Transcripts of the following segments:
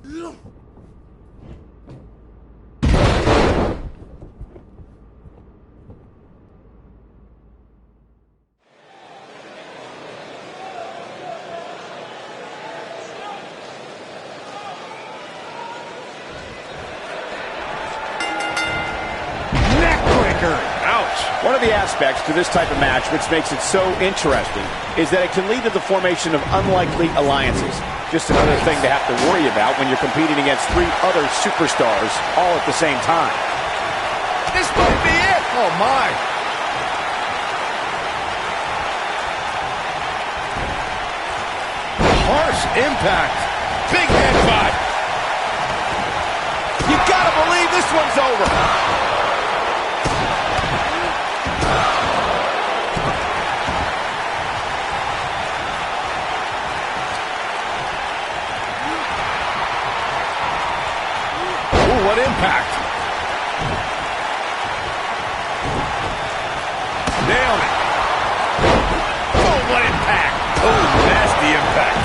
One of the aspects to this type of match which makes it so interesting is that it can lead to the formation of unlikely alliances. Just another thing to have to worry about when you're competing against three other superstars all at the same time. This might be it! Oh, my! Harsh impact. Big headbutt. You gotta believe this one's over. What impact! Nailed it! Oh, what impact! Oh, nasty impact!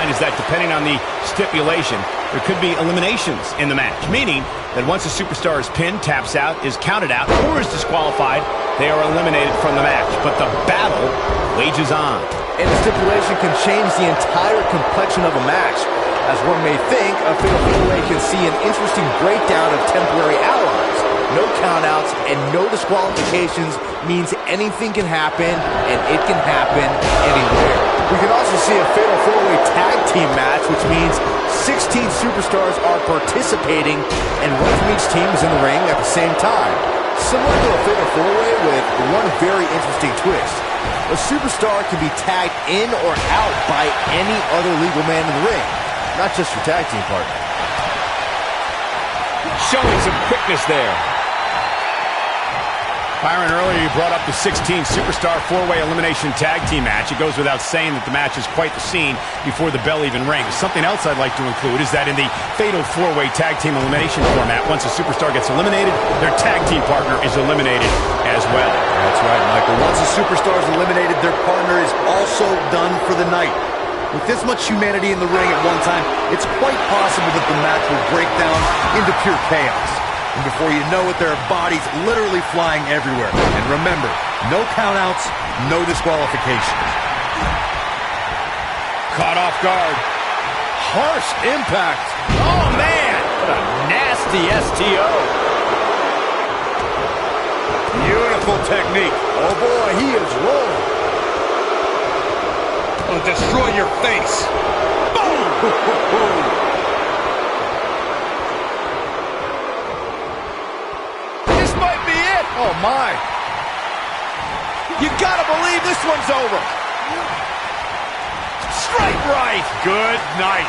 Is that depending on the stipulation, there could be eliminations in the match, meaning that once a superstar is pinned, taps out, is counted out, or is disqualified, they are eliminated from the match. But the battle wages on. And the stipulation can change the entire complexion of a match. As one may think, a fatal four-way can see an interesting breakdown of temporary allies. No countouts and no disqualifications means anything can happen, and it can happen anywhere. We can also see a fatal four-way tag team match, which means 16 superstars are participating, and one from each team is in the ring at the same time. Similar to a fatal four-way with one very interesting twist. A superstar can be tagged in or out by any other legal man in the ring, not just your tag team partner. Showing some quickness there. Byron, earlier you brought up the 16 superstar four-way elimination tag team match. It goes without saying that the match is quite the scene before the bell even rings. Something else I'd like to include is that in the fatal four-way tag team elimination format, once a superstar gets eliminated, their tag team partner is eliminated as well. That's right, Michael. Once a superstar is eliminated, their partner is also done for the night. With this much humanity in the ring at one time, it's quite possible that the match will break down into pure chaos. And before you know it, there are bodies literally flying everywhere. And remember, no countouts, no disqualifications. Caught off guard. Harsh impact. Oh, man! What a nasty STO. Beautiful technique. Oh, boy, he is rolling. Will destroy your face. Boom! Oh, my. You gotta believe this one's over. Straight right. Good night.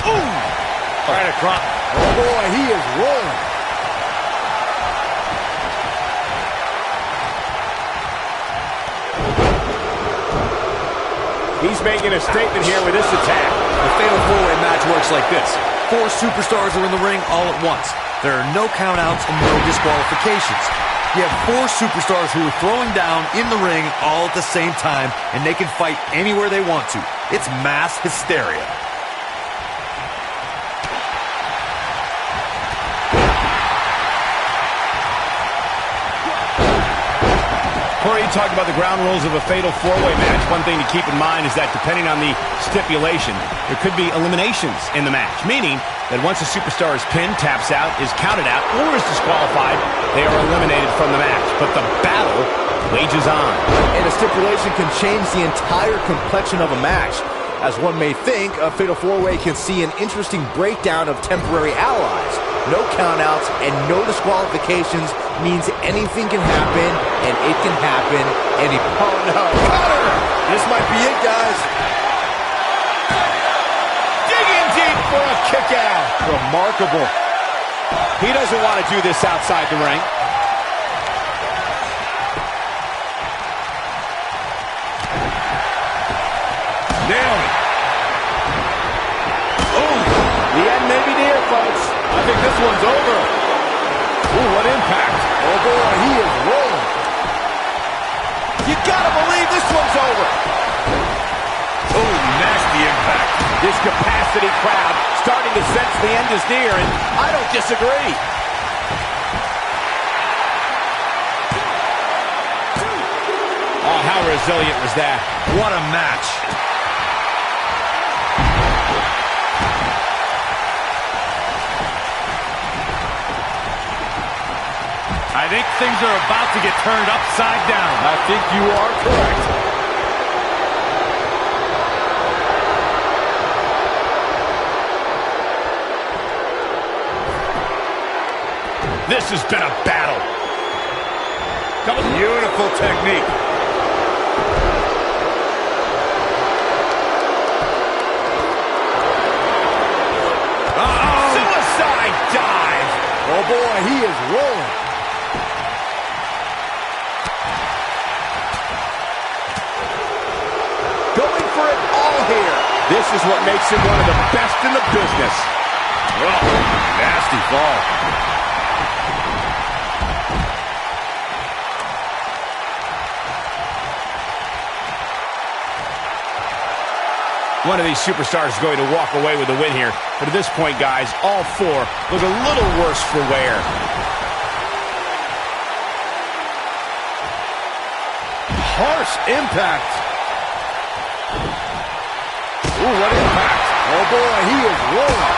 Ooh. Right across. Oh, boy, he is rolling. He's making a statement here with this attack. The fatal four-way match works like this. 4 superstars are in the ring all at once. There are no countouts and no disqualifications. You have 4 superstars who are throwing down in the ring all at the same time, and they can fight anywhere they want to. It's mass hysteria. Corey, you talked about the ground rules of a fatal four-way match. One thing to keep in mind is that depending on the stipulation, there could be eliminations in the match, meaning that once a superstar is pinned, taps out, is counted out, or is disqualified, they are eliminated from the match. But the battle wages on. And a stipulation can change the entire complexion of a match. As one may think, a Fatal 4-Way can see an interesting breakdown of temporary allies. No countouts and no disqualifications means anything can happen, and it can happen any... Oh no! Cutter! This might be it, guys. Digging deep for a kick out. Remarkable. He doesn't want to do this outside the ring. Nailed it. Ooh, the end may be near, folks. I think this one's over. Ooh, what impact. Oh boy, he is rolling. You gotta believe this one's over. Ooh, nasty impact. This capacity crowd starting to sense the end is near, and I don't disagree. Oh, how resilient was that? What a match. I think things are about to get turned upside down. I think you are correct. This has been a battle. Beautiful technique. Suicide dive. Oh boy, he is rolling. Going for it all here. This is what makes him one of the best in the business. Oh, nasty fall. One of these superstars is going to walk away with the win here. But at this point, guys, all four look a little worse for wear. Harsh impact. Ooh, what impact. Oh boy, he is rolling.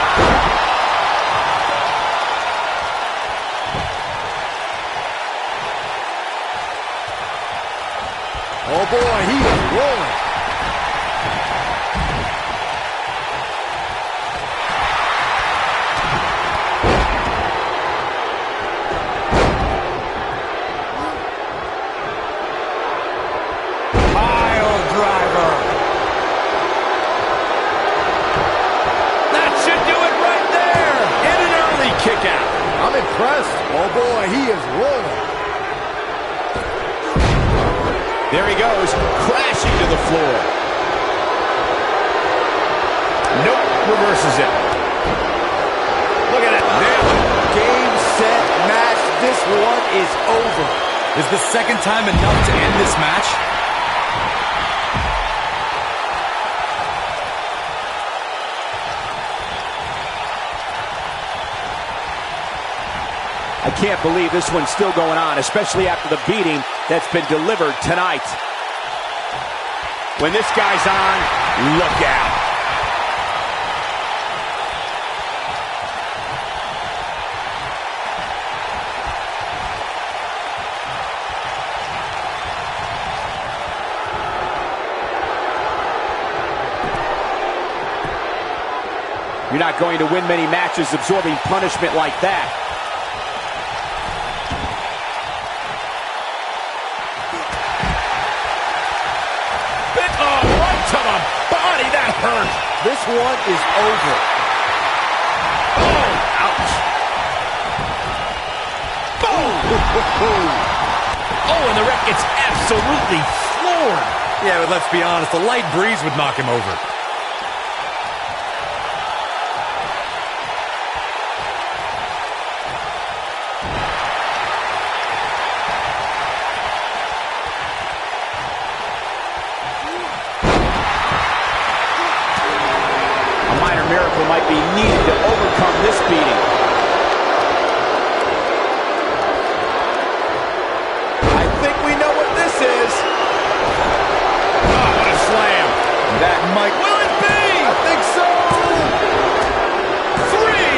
Oh boy, he is rolling. I'm impressed. Oh boy, he is rolling. There he goes, crashing to the floor. Nope, reverses it. Look at it. Nailed it. Game, set, match. This one is over. Is the second time enough to end this match? I can't believe this one's still going on, especially after the beating that's been delivered tonight. When this guy's on, look out. You're not going to win many matches absorbing punishment like that. To the body, that hurt. This one is over. Oh, ouch. Boom. Oh, and the ref gets absolutely floored. Yeah, but let's be honest, a light breeze would knock him over. Miracle might be needed to overcome this beating. I think we know what this is. Oh, what a slam. That might... Will it be? I think so. 3,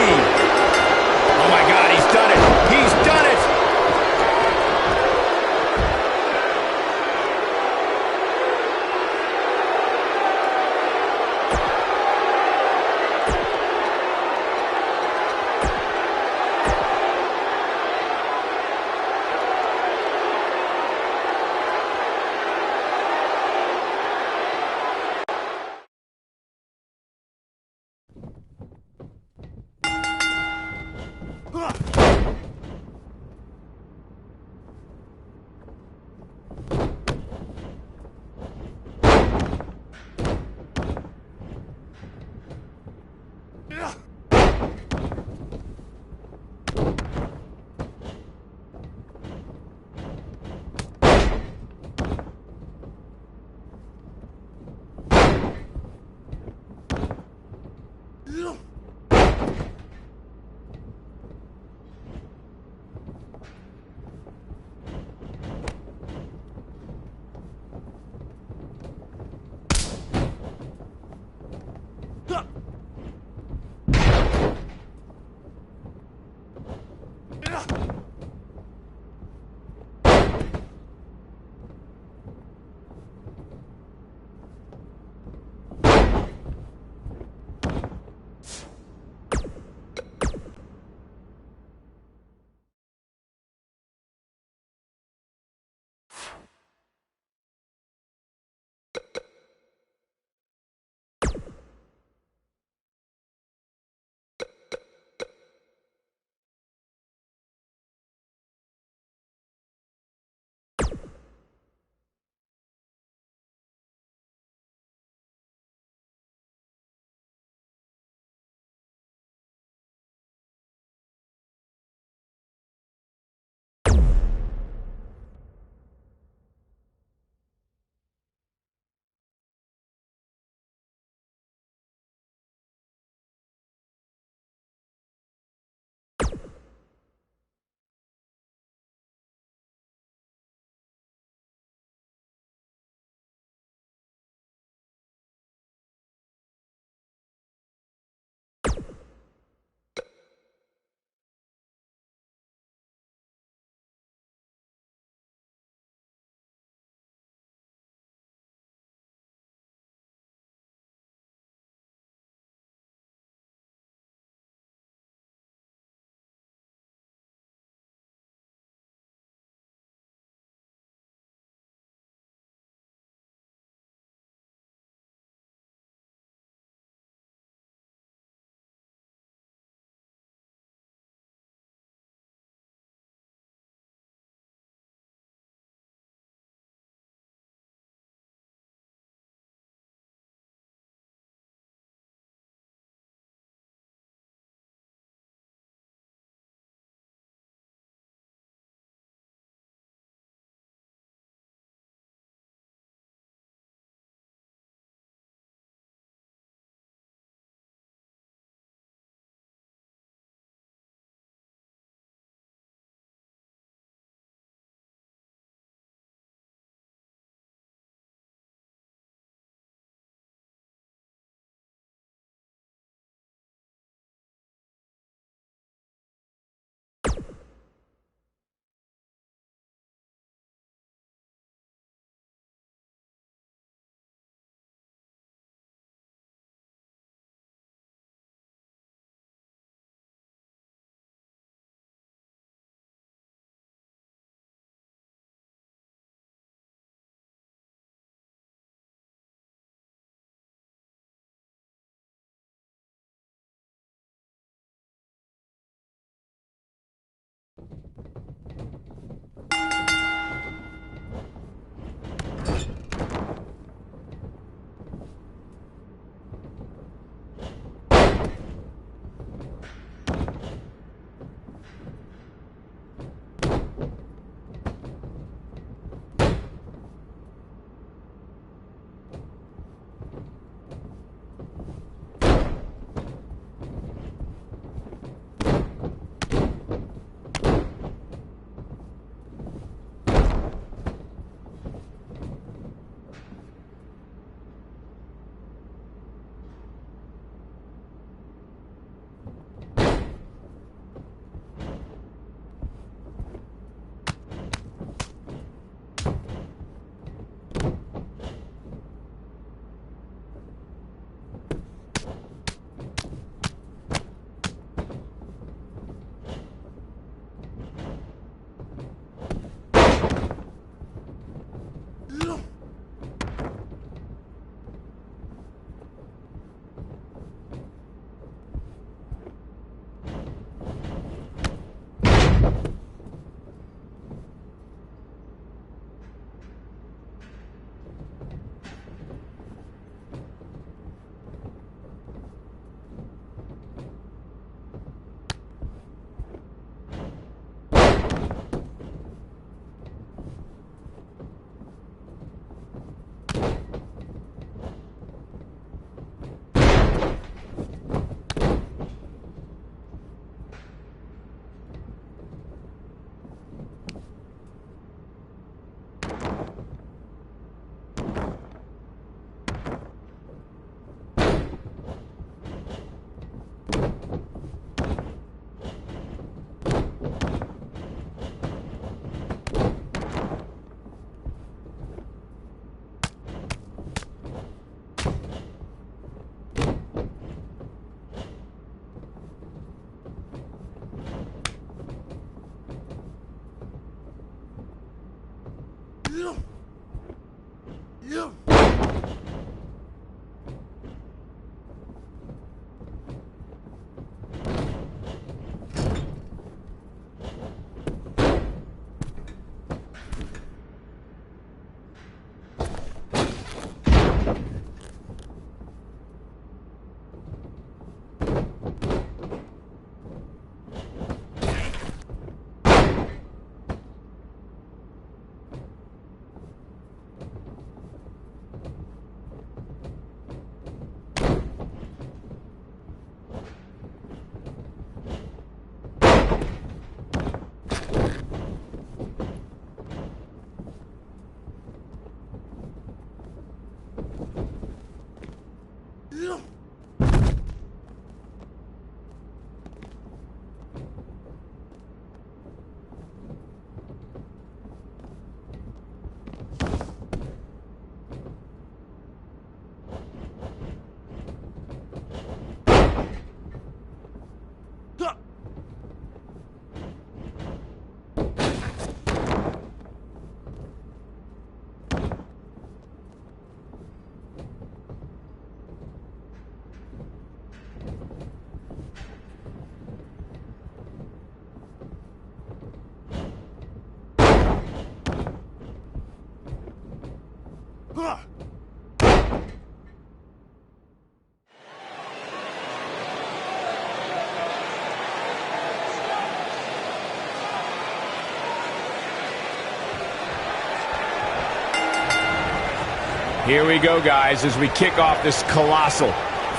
Here we go, guys, as we kick off this colossal,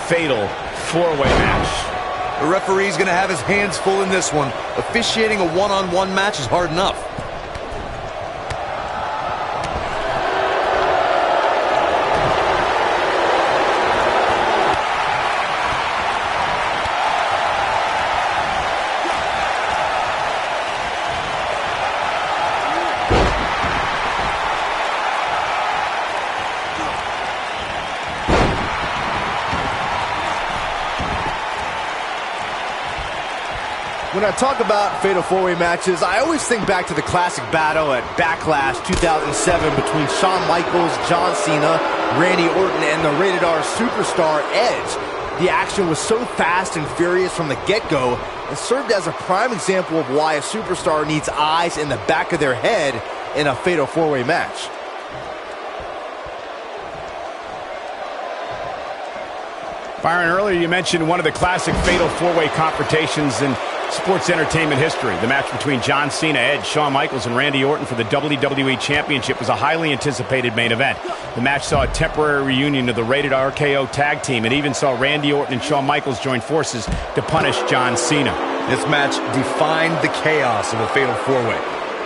fatal four-way match. The referee's going to have his hands full in this one. Officiating a one-on-one match is hard enough. When I talk about fatal four-way matches, I always think back to the classic battle at Backlash 2007 between Shawn Michaels, John Cena, Randy Orton, and the Rated R superstar Edge. The action was so fast and furious from the get-go and served as a prime example of why a superstar needs eyes in the back of their head in a fatal four-way match. Byron, earlier you mentioned one of the classic fatal four-way confrontations in sports entertainment history. The match between John Cena, Edge, Shawn Michaels, and Randy Orton for the WWE Championship was a highly anticipated main event. The match saw a temporary reunion of the Rated RKO tag team. It even saw Randy Orton and Shawn Michaels join forces to punish John Cena. This match defined the chaos of a fatal four-way.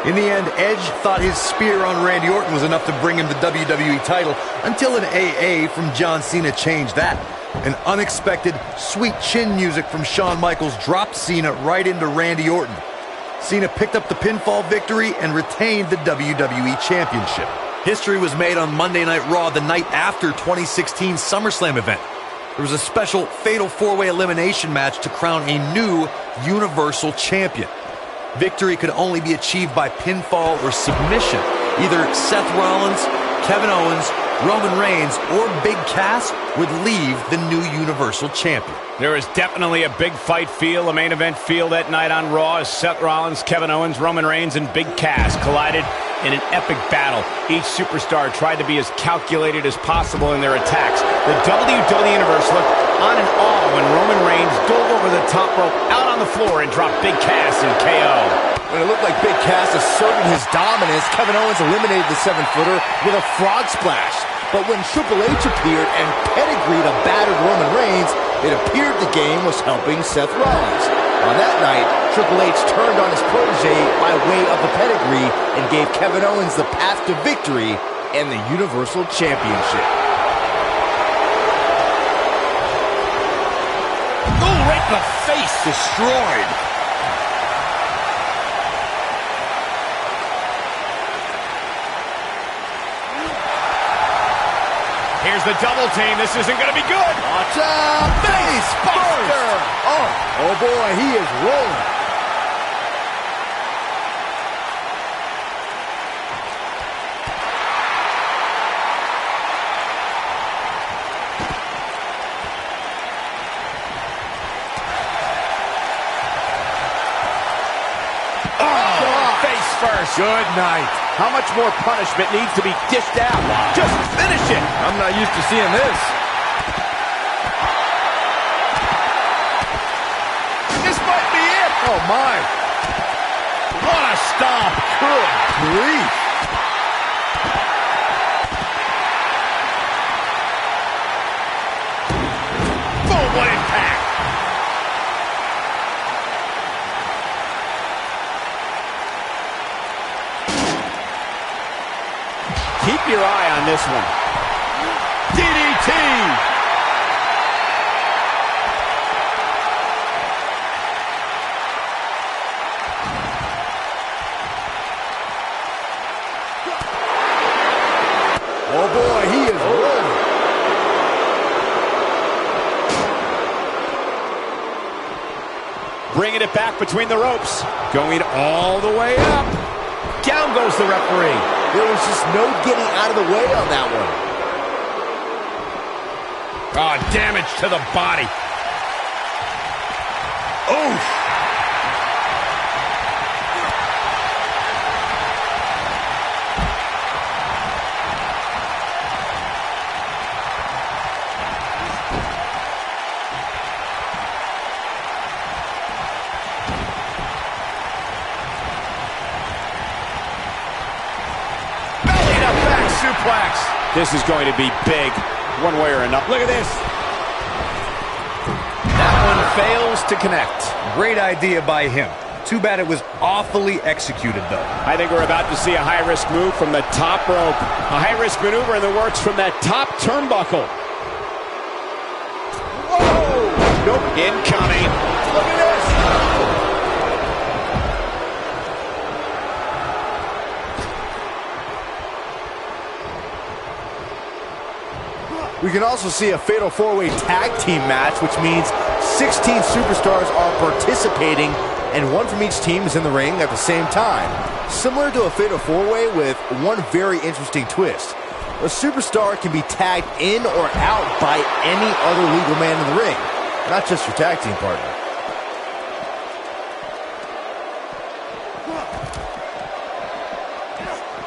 In the end, Edge thought his spear on Randy Orton was enough to bring him the WWE title until an AA from John Cena changed that. An unexpected sweet chin music from Shawn Michaels dropped Cena right into Randy Orton. Cena picked up the pinfall victory and retained the WWE Championship. History was made on Monday Night Raw the night after 2016 SummerSlam event. There was a special fatal four-way elimination match to crown a new Universal Champion. Victory could only be achieved by pinfall or submission. Either Seth Rollins, Kevin Owens, Roman Reigns, or Big Cass would leave the new Universal Champion. There is definitely a big fight feel, a main event feel that night on Raw as Seth Rollins, Kevin Owens, Roman Reigns, and Big Cass collided in an epic battle. Each superstar tried to be as calculated as possible in their attacks. The WWE Universe looked on in awe when Roman Reigns dove over the top rope out on the floor and dropped Big Cass in KO. When it looked like Big Cass asserted his dominance, Kevin Owens eliminated the 7-footer with a frog splash. But when Triple H appeared and pedigreed a battered Roman Reigns, it appeared the game was helping Seth Rollins. On that night, Triple H turned on his protege by way of the pedigree and gave Kevin Owens the path to victory and the Universal Championship. Oh, right in the face, destroyed. Here's the double team. This isn't going to be good. Watch out! Face buster! Oh boy, he is rolling. first. Good night. How much more punishment needs to be dished out? Just finish it. I'm not used to seeing this. This might be it. Oh, my. What a stomp. Good grief. Boom, what impact. Keep your eye on this one. DDT. Oh, boy, he is rolling. Bringing it back between the ropes. Going all the way up. Down goes the referee. There was just no getting out of the way on that one. Oh, damage to the body. Oof. Suplex. This is going to be big, one way or another. Look at this. That one fails to connect. Great idea by him. Too bad it was awfully executed, though. I think we're about to see a high-risk move from the top rope. A high-risk maneuver in the works from that top turnbuckle. Whoa! Nope. Incoming. Look at this. We can also see a fatal four-way tag team match, which means 16 superstars are participating, and one from each team is in the ring at the same time. Similar to a fatal four-way with one very interesting twist. A superstar can be tagged in or out by any other legal man in the ring, not just your tag team partner.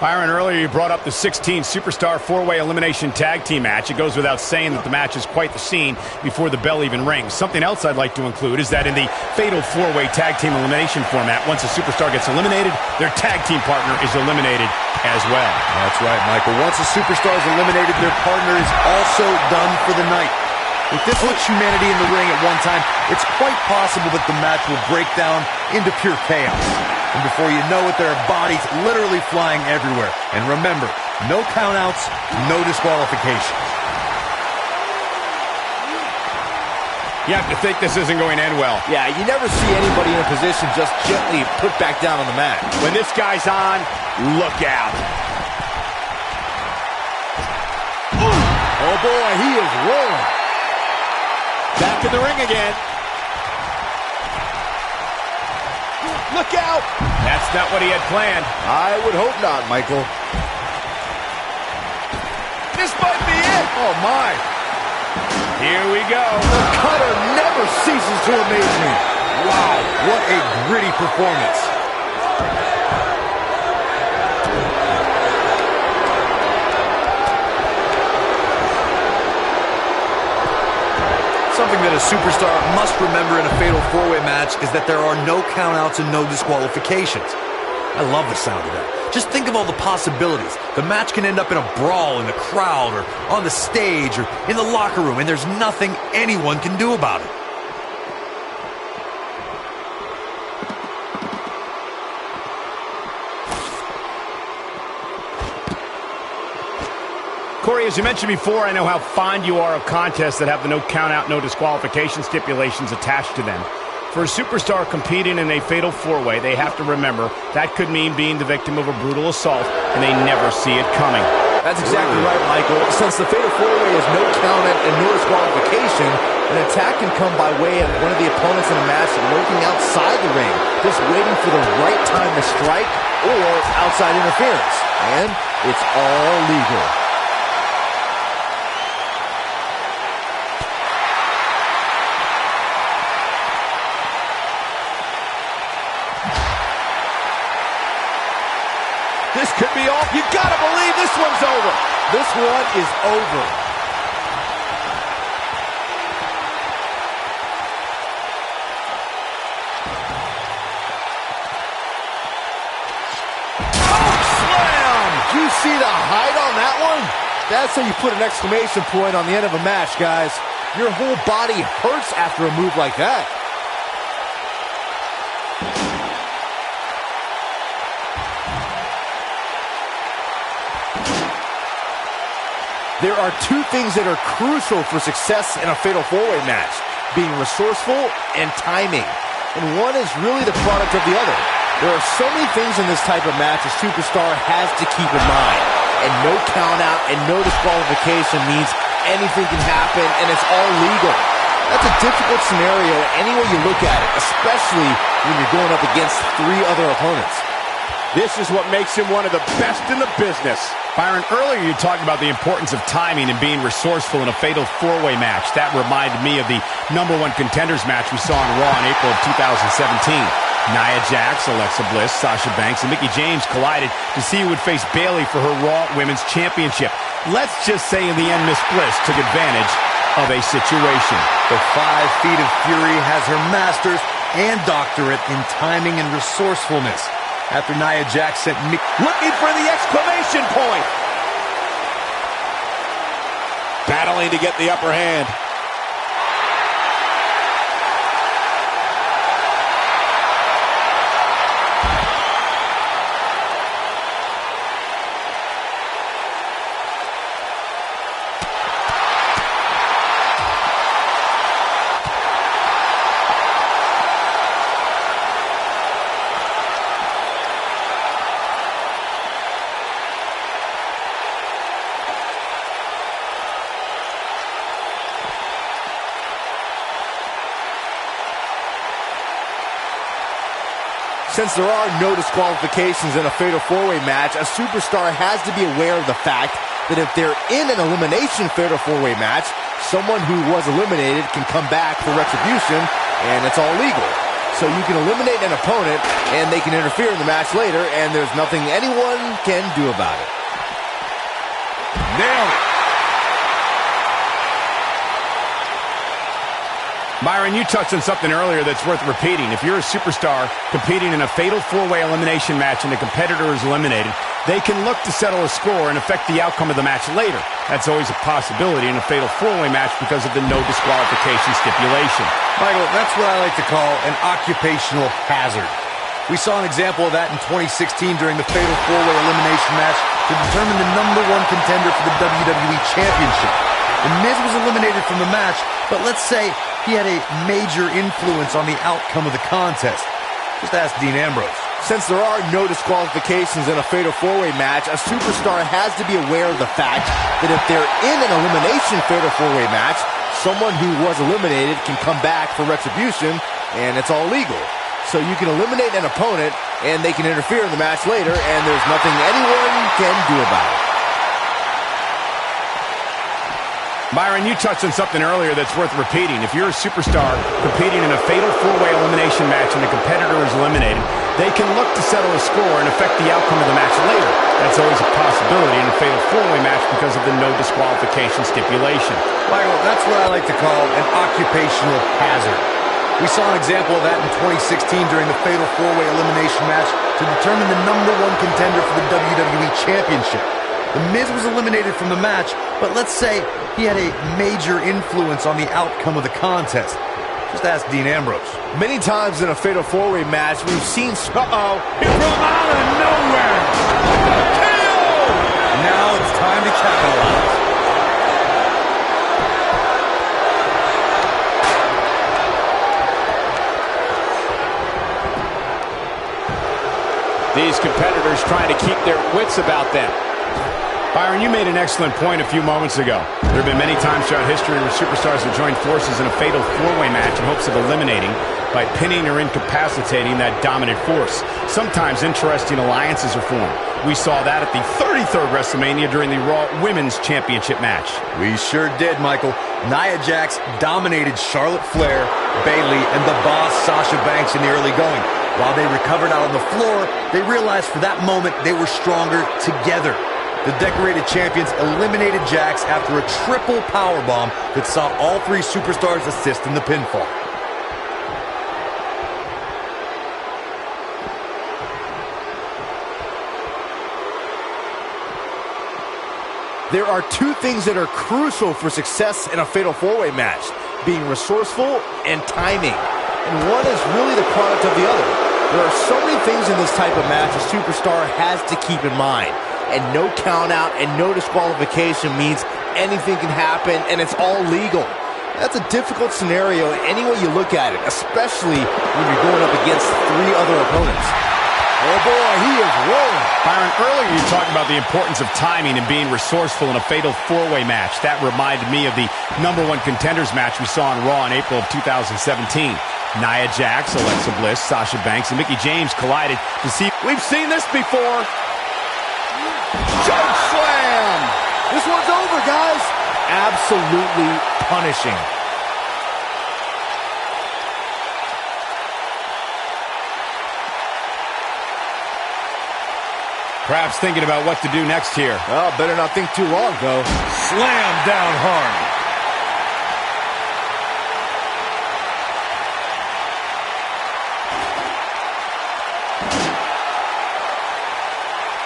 Byron, earlier you brought up the 16 superstar four-way elimination tag team match. It goes without saying that the match is quite the scene before the bell even rings. Something else I'd like to include is that in the fatal four-way tag team elimination format, once a superstar gets eliminated, their tag team partner is eliminated as well. That's right, Michael. Once a superstar is eliminated, their partner is also done for the night. With this much humanity in the ring at one time, it's quite possible that the match will break down into pure chaos. And before you know it, there are bodies literally flying everywhere. And remember, no countouts, no disqualification. You have to think this isn't going to end well. Yeah, you never see anybody in a position just gently put back down on the mat. When this guy's on, look out. Oh boy, he is rolling. Back in the ring again. Look out! That's not what he had planned. I would hope not, Michael. This might be it. Oh, my. Here we go. The cutter never ceases to amaze me. Wow, what a gritty performance. Something that a superstar must remember in a fatal four-way match is that there are no countouts and no disqualifications. I love the sound of that. Just think of all the possibilities. The match can end up in a brawl in the crowd or on the stage or in the locker room, and there's nothing anyone can do about it. Corey, as you mentioned before, I know how fond you are of contests that have the no count-out, no disqualification stipulations attached to them. For a superstar competing in a fatal four-way, they have to remember that could mean being the victim of a brutal assault, and they never see it coming. That's exactly right, Michael. Since the fatal four-way is no count-out and no disqualification, an attack can come by way of one of the opponents in a match lurking outside the ring, just waiting for the right time to strike or outside interference. And it's all legal. This could be all. You gotta believe this one's over. This one is over. Did you see the height on that one? That's how you put an exclamation point on the end of a match, guys. Your whole body hurts after a move like that. There are two things that are crucial for success in a fatal four-way match: being resourceful and timing. And one is really the product of the other. There are so many things in this type of match a superstar has to keep in mind. And no count out and no disqualification means anything can happen, and it's all legal. That's a difficult scenario any way you look at it, especially when you're going up against three other opponents. This is what makes him one of the best in the business. Byron, earlier you talked about the importance of timing and being resourceful in a fatal four-way match. That reminded me of the #1 contenders match we saw on Raw in April of 2017. Nia Jax, Alexa Bliss, Sasha Banks, and Mickie James collided to see who would face Bayley for her Raw Women's Championship. Let's just say in the end, Miss Bliss took advantage of a situation. The 5 Feet of Fury has her master's and doctorate in timing and resourcefulness. After Nia Jax sent Mickie looking for the exclamation point. Battling to get the upper hand. Since there are no disqualifications in a fatal four-way match, a superstar has to be aware of the fact that if they're in an elimination fatal four-way match, someone who was eliminated can come back for retribution, and it's all legal. So you can eliminate an opponent, and they can interfere in the match later, and there's nothing anyone can do about it. Nailed it. Byron, you touched on something earlier that's worth repeating. If you're a superstar competing in a fatal four-way elimination match and the competitor is eliminated, they can look to settle a score and affect the outcome of the match later. That's always a possibility in a fatal four-way match because of the no disqualification stipulation. Michael, that's what I like to call an occupational hazard. We saw an example of that in 2016 during the fatal four-way elimination match to determine the #1 contender for the WWE Championship. The Miz was eliminated from the match, but let's say he had a major influence on the outcome of the contest. Just ask Dean Ambrose. Since there are no disqualifications in a fatal four-way match, a superstar has to be aware of the fact that if they're in an elimination fatal four-way match, someone who was eliminated can come back for retribution, and it's all legal. So you can eliminate an opponent, and they can interfere in the match later, and there's nothing anyone can do about it. Byron, you touched on something earlier that's worth repeating. If you're a superstar competing in a fatal four-way elimination match and the competitor is eliminated, they can look to settle a score and affect the outcome of the match later. That's always a possibility in a fatal four-way match because of the no disqualification stipulation. Michael, that's what I like to call an occupational hazard. We saw an example of that in 2016 during the fatal four-way elimination match to determine the #1 contender for the WWE Championship. The Miz was eliminated from the match, but let's say he had a major influence on the outcome of the contest. Just ask Dean Ambrose. Many times in a fatal four-way match, we've seen... Here from out of nowhere. KO! Now it's time to capitalize. These competitors trying to keep their wits about them. Byron, you made an excellent point a few moments ago. There have been many times throughout history where superstars have joined forces in a fatal four-way match in hopes of eliminating by pinning or incapacitating that dominant force. Sometimes interesting alliances are formed. We saw that at the 33rd WrestleMania during the Raw Women's Championship match. We sure did, Michael. Nia Jax dominated Charlotte Flair, Bayley, and the boss Sasha Banks in the early going. While they recovered out on the floor, they realized for that moment they were stronger together. The decorated champions eliminated Jax after a triple powerbomb that saw all three superstars assist in the pinfall. There are two things that are crucial for success in a Fatal 4-Way match: being resourceful and timing. And one is really the product of the other. There are so many things in this type of match a superstar has to keep in mind. And no count out and no disqualification means anything can happen, and it's all legal. That's a difficult scenario any way you look at it, especially when you're going up against three other opponents. Oh boy, he is rolling. Byron, earlier you talked about the importance of timing and being resourceful in a Fatal 4-Way match. That reminded me of the #1 contenders match we saw on Raw in April of 2017. Nia Jax, Alexa Bliss, Sasha Banks, and Mickie James collided to see... We've seen this before. Choke slam! This one's over, guys. Absolutely punishing. Perhaps thinking about what to do next here. Oh, better not think too long, though. Slam down hard.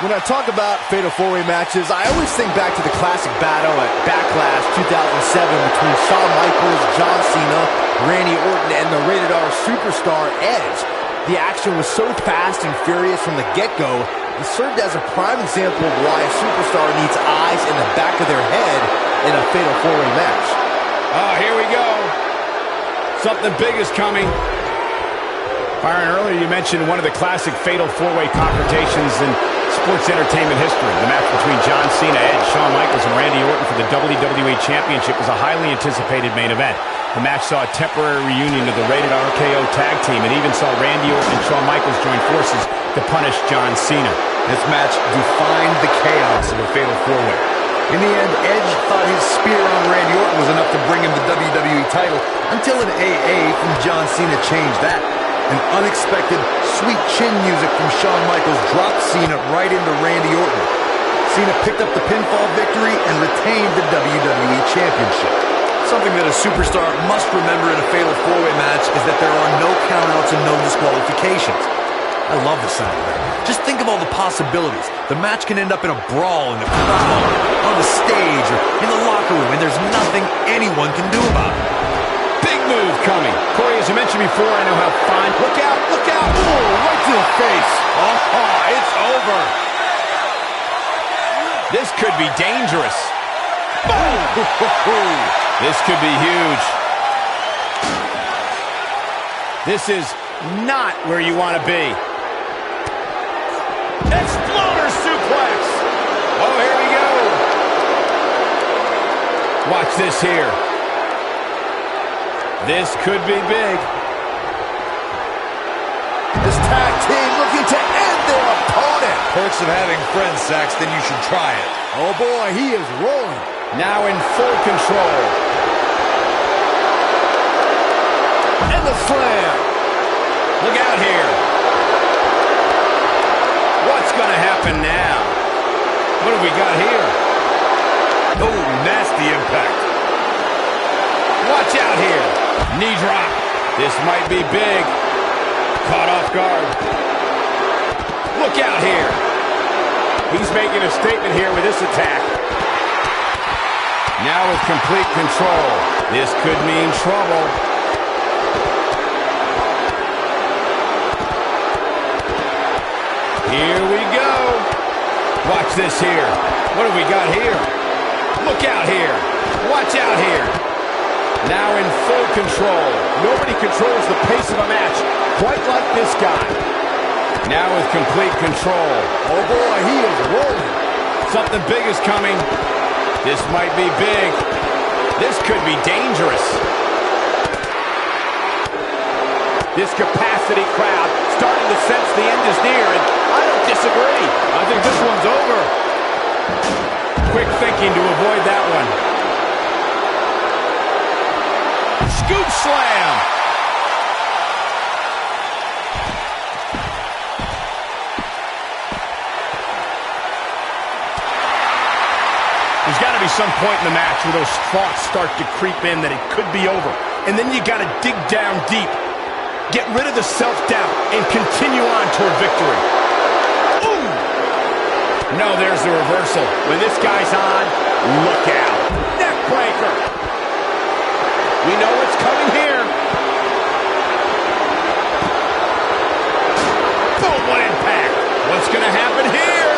When I talk about Fatal 4-Way matches, I always think back to the classic battle at Backlash 2007 between Shawn Michaels, John Cena, Randy Orton, and the Rated R superstar Edge. The action was so fast and furious from the get-go, it served as a prime example of why a superstar needs eyes in the back of their head in a Fatal 4-Way match. Oh, here we go. Something big is coming. Byron, earlier you mentioned one of the classic Fatal 4-Way confrontations in sports entertainment history. The match between John Cena, Edge, Shawn Michaels, and Randy Orton for the WWE Championship was a highly anticipated main event. The match saw a temporary reunion of the Rated RKO tag team and even saw Randy Orton and Shawn Michaels join forces to punish John Cena. This match defined the chaos of a Fatal 4-Way. In the end, Edge thought his spear on Randy Orton was enough to bring him the WWE title until an AA from John Cena changed that. An unexpected sweet chin music from Shawn Michaels dropped Cena right into Randy Orton. Cena picked up the pinfall victory and retained the WWE Championship. Something that a superstar must remember in a Fatal 4-Way match is that there are no countouts and no disqualifications. I love the sound of that. Just think of all the possibilities. The match can end up in a brawl in the crowd, on the stage, or in the locker room, and there's nothing anyone can do about it. Big move coming. Corey, as you mentioned before, I know how fine... Look out, look out! Ooh, right to the face. Oh, it's over. This could be dangerous. Boom! This could be huge. This is not where you want to be. Exploder suplex. Oh, here we go. Watch this here. This could be big. This tag team looking to end their opponent. Perks of having friends, Saxton. You should try it. Oh boy, he is rolling. Now in full control. And the slam. Look out here. What's going to happen now? What have we got here? Oh, nasty impact. Watch out here. Knee drop. This might be big. Caught off guard. Look out here. He's making a statement here with this attack. Now with complete control. This could mean trouble. Here we go. Watch this here. What have we got here? Look out here. Watch out here. Now in full control. Nobody controls the pace of a match quite like this guy. Now with complete control. Oh boy, he is rolling. Something big is coming. This might be big. This could be dangerous. This capacity crowd starting to sense the end is near, and I don't disagree. I think this one's over. Quick thinking to avoid that one. Scoop slam. be some point in the match where those thoughts start to creep in that it could be over. And then you got to dig down deep. Get rid of the self-doubt and continue on toward victory. Ooh! No, there's the reversal. When this guy's on, look out. Neck breaker. We know what's coming here. Boom, what impact. What's going to happen here?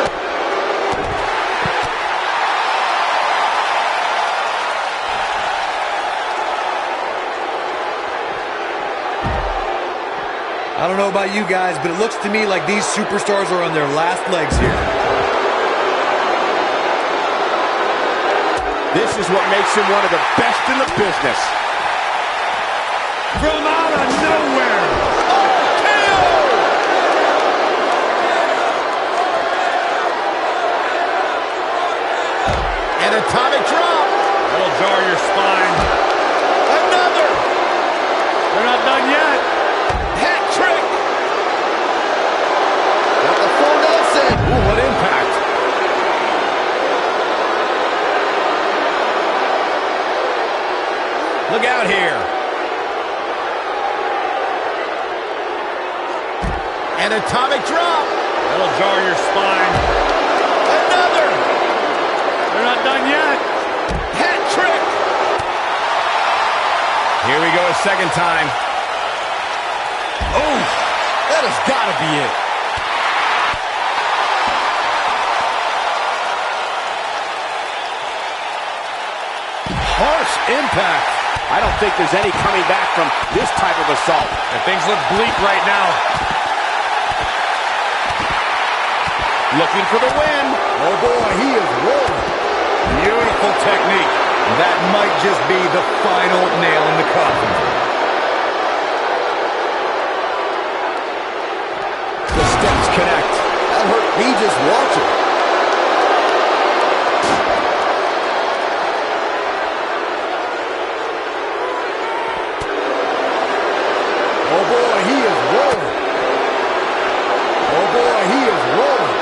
I don't know about you guys, but it looks to me like these superstars are on their last legs here. This is what makes him one of the best in the business. From out of nowhere. Oh, KO! An atomic drop. That'll jar your spine. Another! They're not done yet. Hat trick! Got the full Nelson. Ooh, what impact. Look out here. An atomic drop. That'll jar your spine. Another! They're not done yet. Hat trick! Here we go a second time. Oh, That has got to be it. harsh impact. I don't think there's any coming back from this type of assault. And things look bleak right now. Looking for the win. Oh boy, he is rolling. Beautiful technique. That might just be the final nail in the coffin. The steps connect. That hurt me just watching. Oh boy, he is rolling. Oh boy, he is rolling.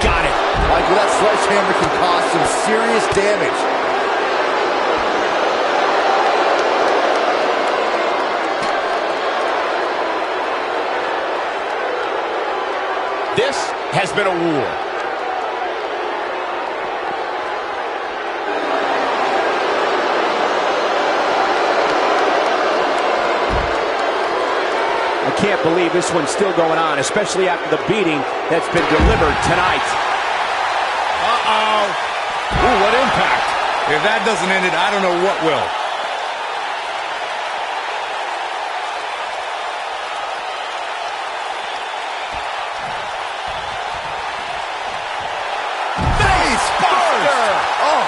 Got it. Michael, that sledgehammer can cause some serious damage. This has been a war. I can't believe this one's still going on, especially after the beating that's been delivered tonight. Uh-oh. Ooh, what impact. If that doesn't end it, I don't know what will. Face buster! Oh!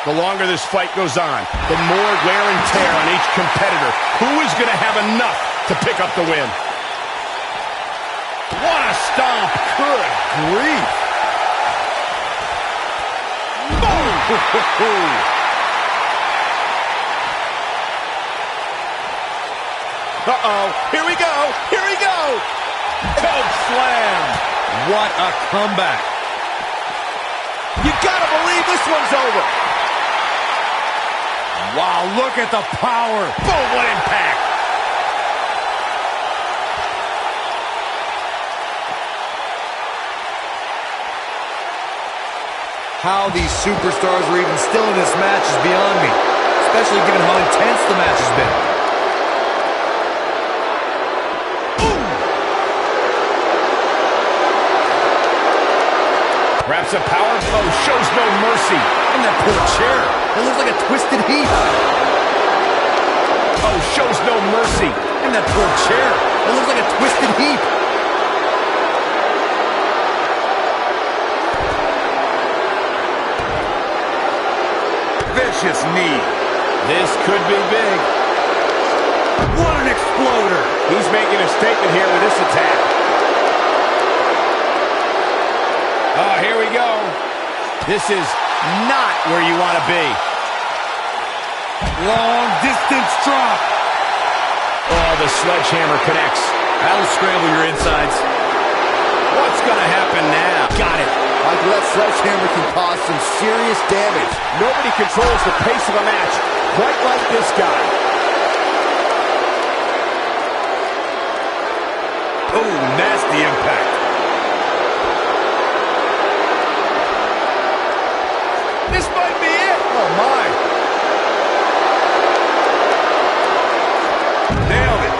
The longer this fight goes on, the more wear and tear on each competitor. Who is going to have enough to pick up the win? What a stomp! Good grief! Boom! Uh-oh, here we go! Here we go! Choke slam! What a comeback. You gotta believe this one's over! Wow, look at the power. Boom, what impact. How these superstars are even still in this match is beyond me, especially given how intense the match has been. Wraps up power. Oh, shows no mercy. And that poor chair. It looks like a twisted heap. Oh, shows no mercy. And that poor chair. It looks like a twisted heap. Vicious knee. This could be big. What an exploder. He's making a statement here with this attack. Oh, here we go. This is not where you want to be. Long distance drop. Oh, the sledgehammer connects. That'll scramble your insides. What's going to happen now? Got it. Michael, that sledgehammer can cause some serious damage. Nobody controls the pace of a match quite like this guy. Oh, nasty impact. This might be it. Oh, my. Nailed it.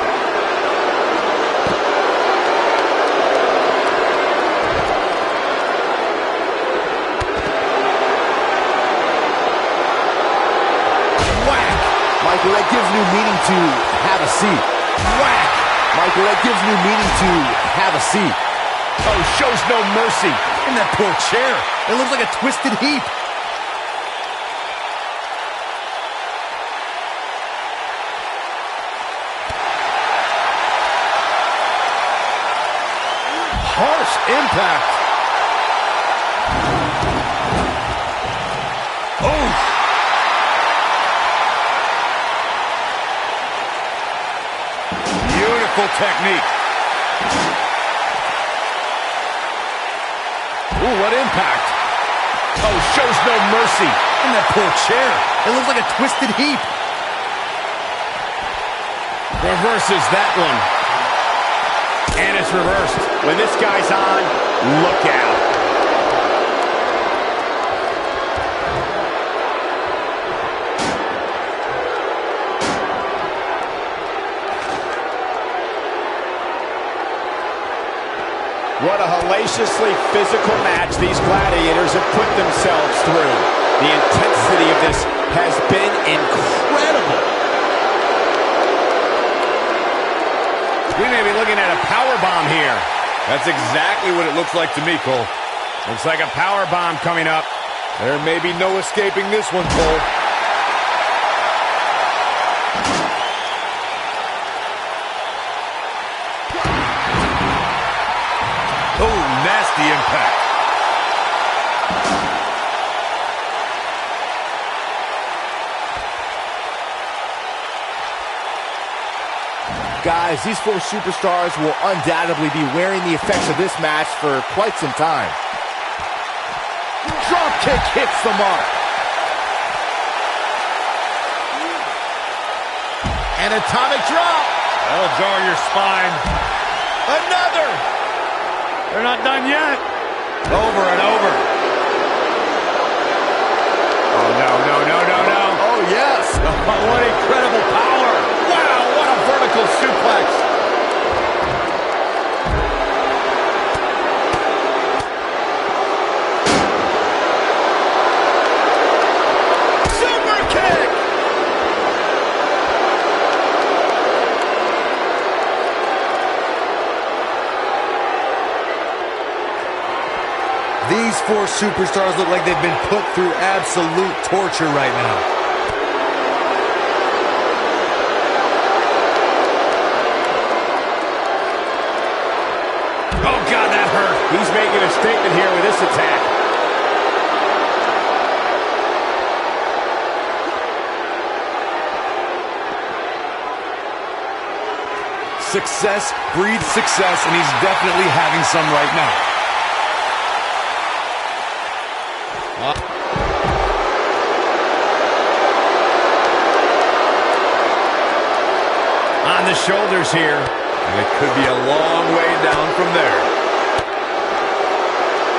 Whack. Michael, that gives new meaning to have a seat. Whack. Michael, that gives new meaning to have a seat. Oh, shows no mercy. In that poor chair. It looks like a twisted heap. Harsh impact. Oh. Beautiful technique. Ooh, what impact. Oh, shows no mercy. In that poor chair. It looks like a twisted heap. Reverses that one. And it's reversed. When this guy's on, look out. What a hellaciously physical match these gladiators have put themselves through. The intensity of this has been incredible. We may be looking at a power bomb here. That's exactly what it looks like to me, Cole. Looks like a power bomb coming up. There may be no escaping this one, Cole. Oh, nasty impact. Guys, these four superstars will undoubtedly be wearing the effects of this match for quite some time. Drop kick hits the mark. An atomic drop. That'll jar your spine. Another. They're not done yet. Over and over. Oh, no, no, no, no, no. Oh, yes. What incredible power. Wow, what a vertical suplex. Super kick. These four superstars look like they've been put through absolute torture right now. Oh, God, that hurt. He's making a statement here with this attack. Success breeds success, and he's definitely having some right now. On the shoulders here. And it could be a long way down from there.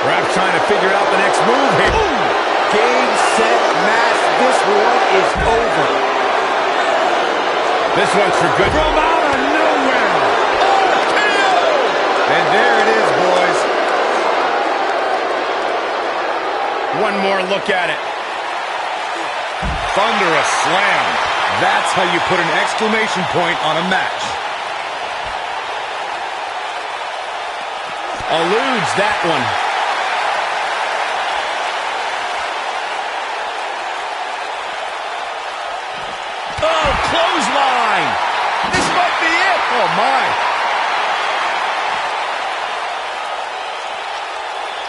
Perhaps trying to figure out the next move here. Ooh. Game, set, match. This one is over. This one's for good. From out of nowhere. RKO. And there it is, boys. One more look at it. Thunderous slam. That's how you put an exclamation point on a match. Eludes that one. Oh, clothesline. This might be it. Oh, my.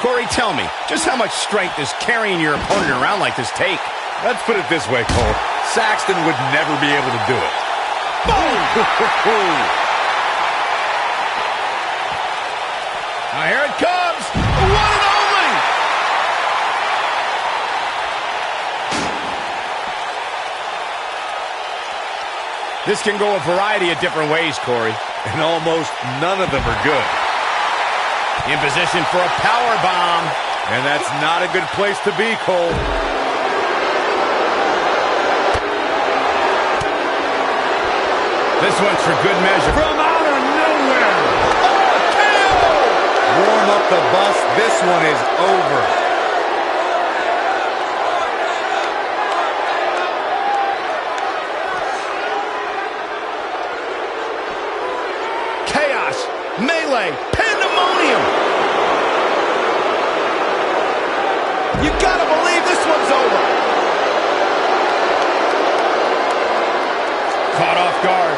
Corey, tell me, just how much strength does carrying your opponent around like this take? Let's put it this way, Cole. Saxton would never be able to do it. Boom! Now here it comes. One and only. This can go a variety of different ways, Corey. And almost none of them are good. In position for a power bomb. And that's not a good place to be, Cole. This one's for good measure. From out of nowhere. Oh, KO! Warm up the bus. This one is over. Chaos, melee, pandemonium. You gotta believe this one's over. Caught off guard.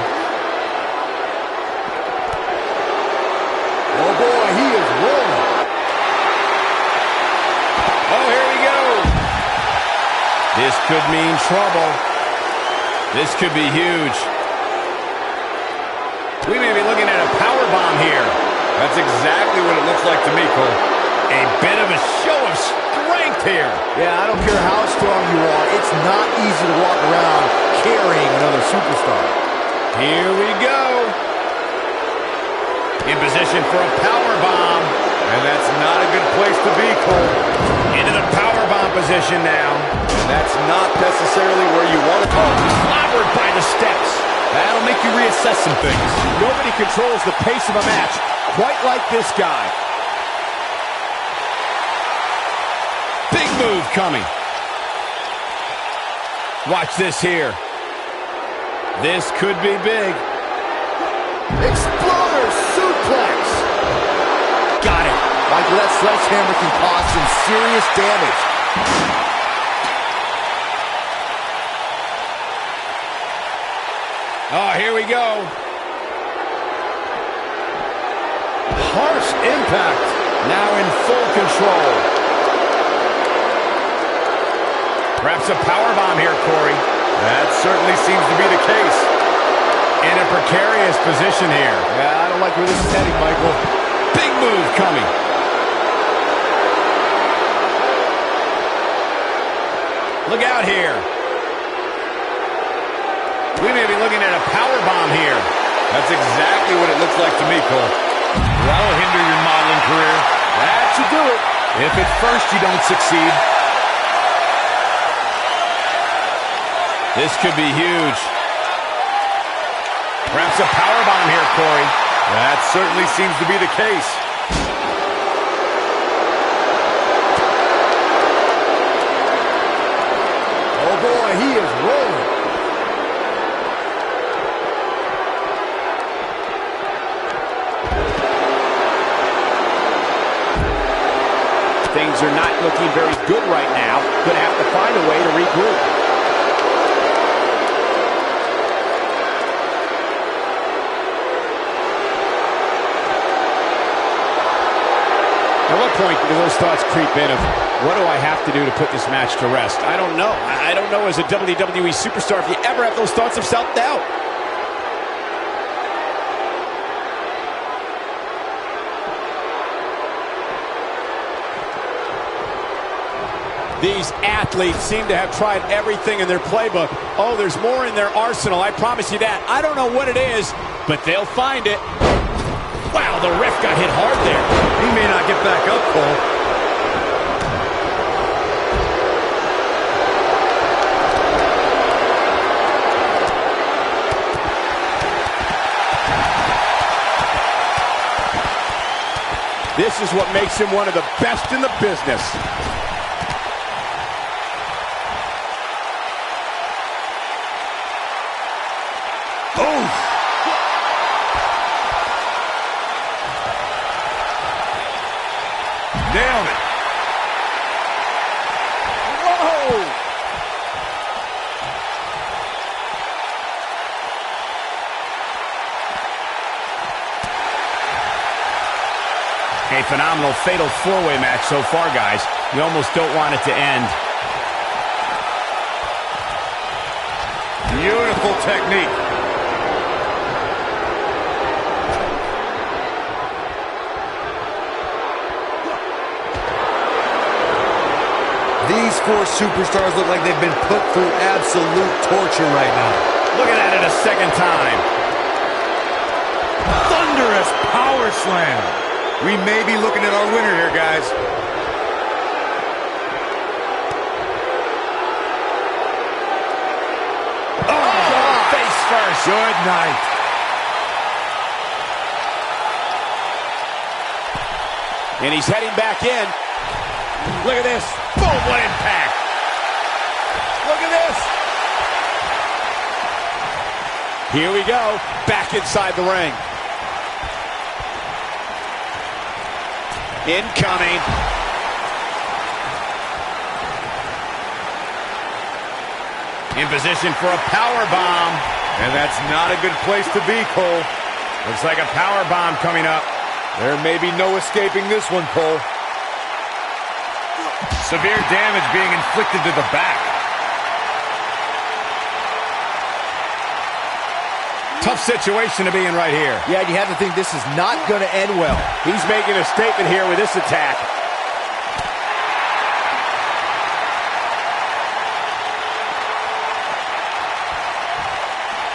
Oh boy, he is rolling. Oh, here we go. This could mean trouble. This could be huge. We may be looking at a power bomb here. That's exactly what it looks like to me, Cole. A bit of a show of strength here. Yeah, I don't care how strong you are. It's not easy to walk around carrying another superstar. Here we go. In position for a power bomb. And that's not a good place to be, Cole. Into the power bomb position now. That's not necessarily where you want to go. Clobbered by the steps. That'll make you reassess some things. Nobody controls the pace of a match quite like this guy. Big move coming. Watch this here. This could be big. Exploder suplex. Got it. Michael, that sledgehammer can cause some serious damage. Oh, here we go. Harsh impact. Now in full control. Perhaps a power bomb here, Corey. That certainly seems to be the case. In a precarious position here. Yeah, I don't like where this is heading, Michael. Big move coming. Look out here. We may be looking at a power bomb here. That's exactly what it looks like to me, Cole. That'll hinder your modeling career. That should do it. If at first you don't succeed. This could be huge. Perhaps a power bomb here, Corey. That certainly seems to be the case. Oh boy, he is rolling. Things are not looking very good right now. Gonna have to find a way to regroup. At what point do those thoughts creep in of, what do I have to do to put this match to rest? I don't know. I don't know as a WWE superstar if you ever have those thoughts of self-doubt. These athletes seem to have tried everything in their playbook. Oh, there's more in their arsenal, I promise you that. I don't know what it is, but they'll find it. Wow, the ref got hit hard there. He may not get back up, Cole. This is what makes him one of the best in the business. Nailed it. Whoa! A phenomenal fatal four-way match so far, guys. You almost don't want it to end. Beautiful technique. These four superstars look like they've been put through absolute torture right now. Looking at it a second time. Thunderous power slam. We may be looking at our winner here, guys. Oh, face first. Good night. And he's heading back in. Look at this. Boom, what impact. Look at this. Here we go. Back inside the ring. Incoming. In position for a power bomb. And that's not a good place to be, Cole. Looks like a power bomb coming up. There may be no escaping this one, Cole. Severe damage being inflicted to the back. Tough situation to be in right here. Yeah, you have to think this is not going to end well. He's making a statement here with this attack.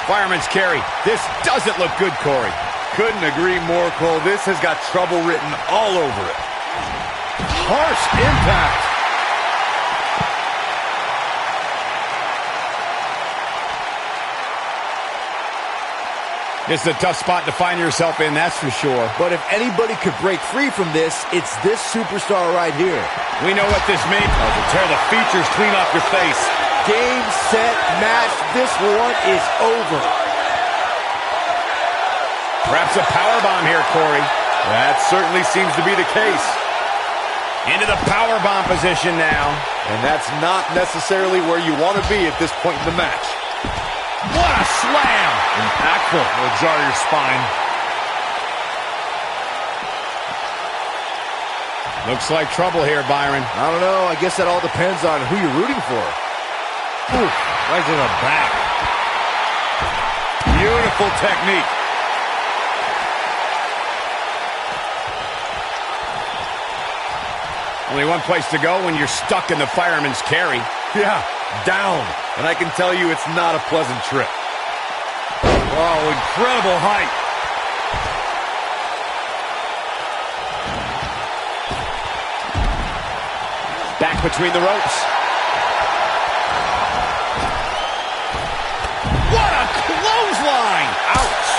Fireman's carry. This doesn't look good, Corey. Couldn't agree more, Cole. This has got trouble written all over it. Harsh impact. This is a tough spot to find yourself in, that's for sure. But if anybody could break free from this, it's this superstar right here. We know what this means. Oh, to tear the features clean off your face. Game, set, match. This one is over. Perhaps a powerbomb here, Corey. That certainly seems to be the case. Into the powerbomb position now. And that's not necessarily where you want to be at this point in the match. What a slam! Impactful. Will jar your spine. Looks like trouble here, Byron. I don't know. I guess that all depends on who you're rooting for. Ooh, right to the back. Beautiful technique. Only one place to go when you're stuck in the fireman's carry. Yeah, down. And I can tell you it's not a pleasant trip. Oh, incredible height. Back between the ropes. What a clothesline! Ouch!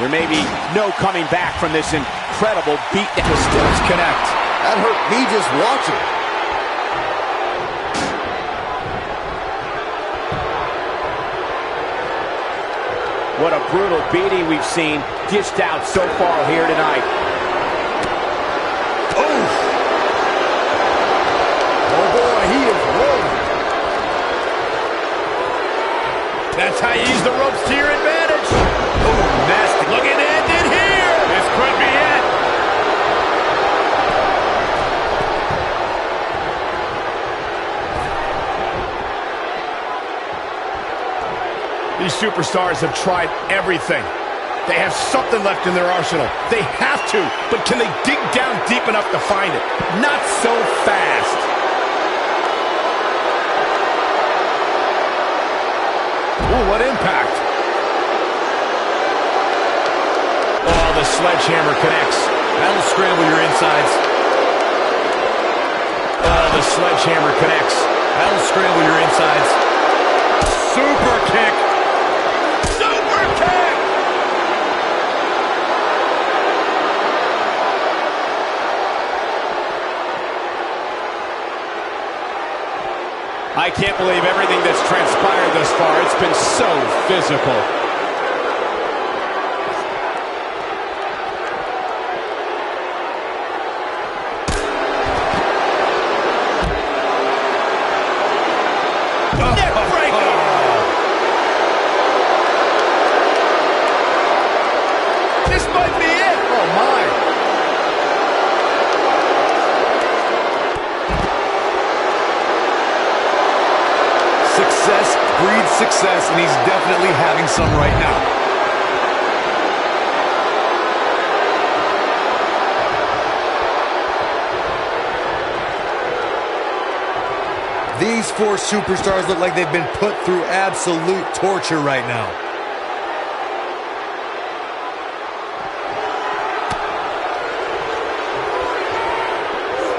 There may be no coming back from this incredible beat. The steps connect. That hurt me just watching. What a brutal beating we've seen dished out so far here tonight. Oh! Oh boy, he is rolling. That's how you use the ropes to your advantage. Oh, nasty. Look at it in here. This could be it. These superstars have tried everything. They have something left in their arsenal. They have to, but can they dig down deep enough to find it? Not so fast. Ooh, what impact. Oh, the sledgehammer connects. That'll scramble your insides. Oh, the sledgehammer connects. That'll scramble your insides. Super kick. Super kick! I can't believe everything that's transpired thus far. It's been so physical. breeds success, and he's definitely having some right now. These four superstars look like they've been put through absolute torture right now.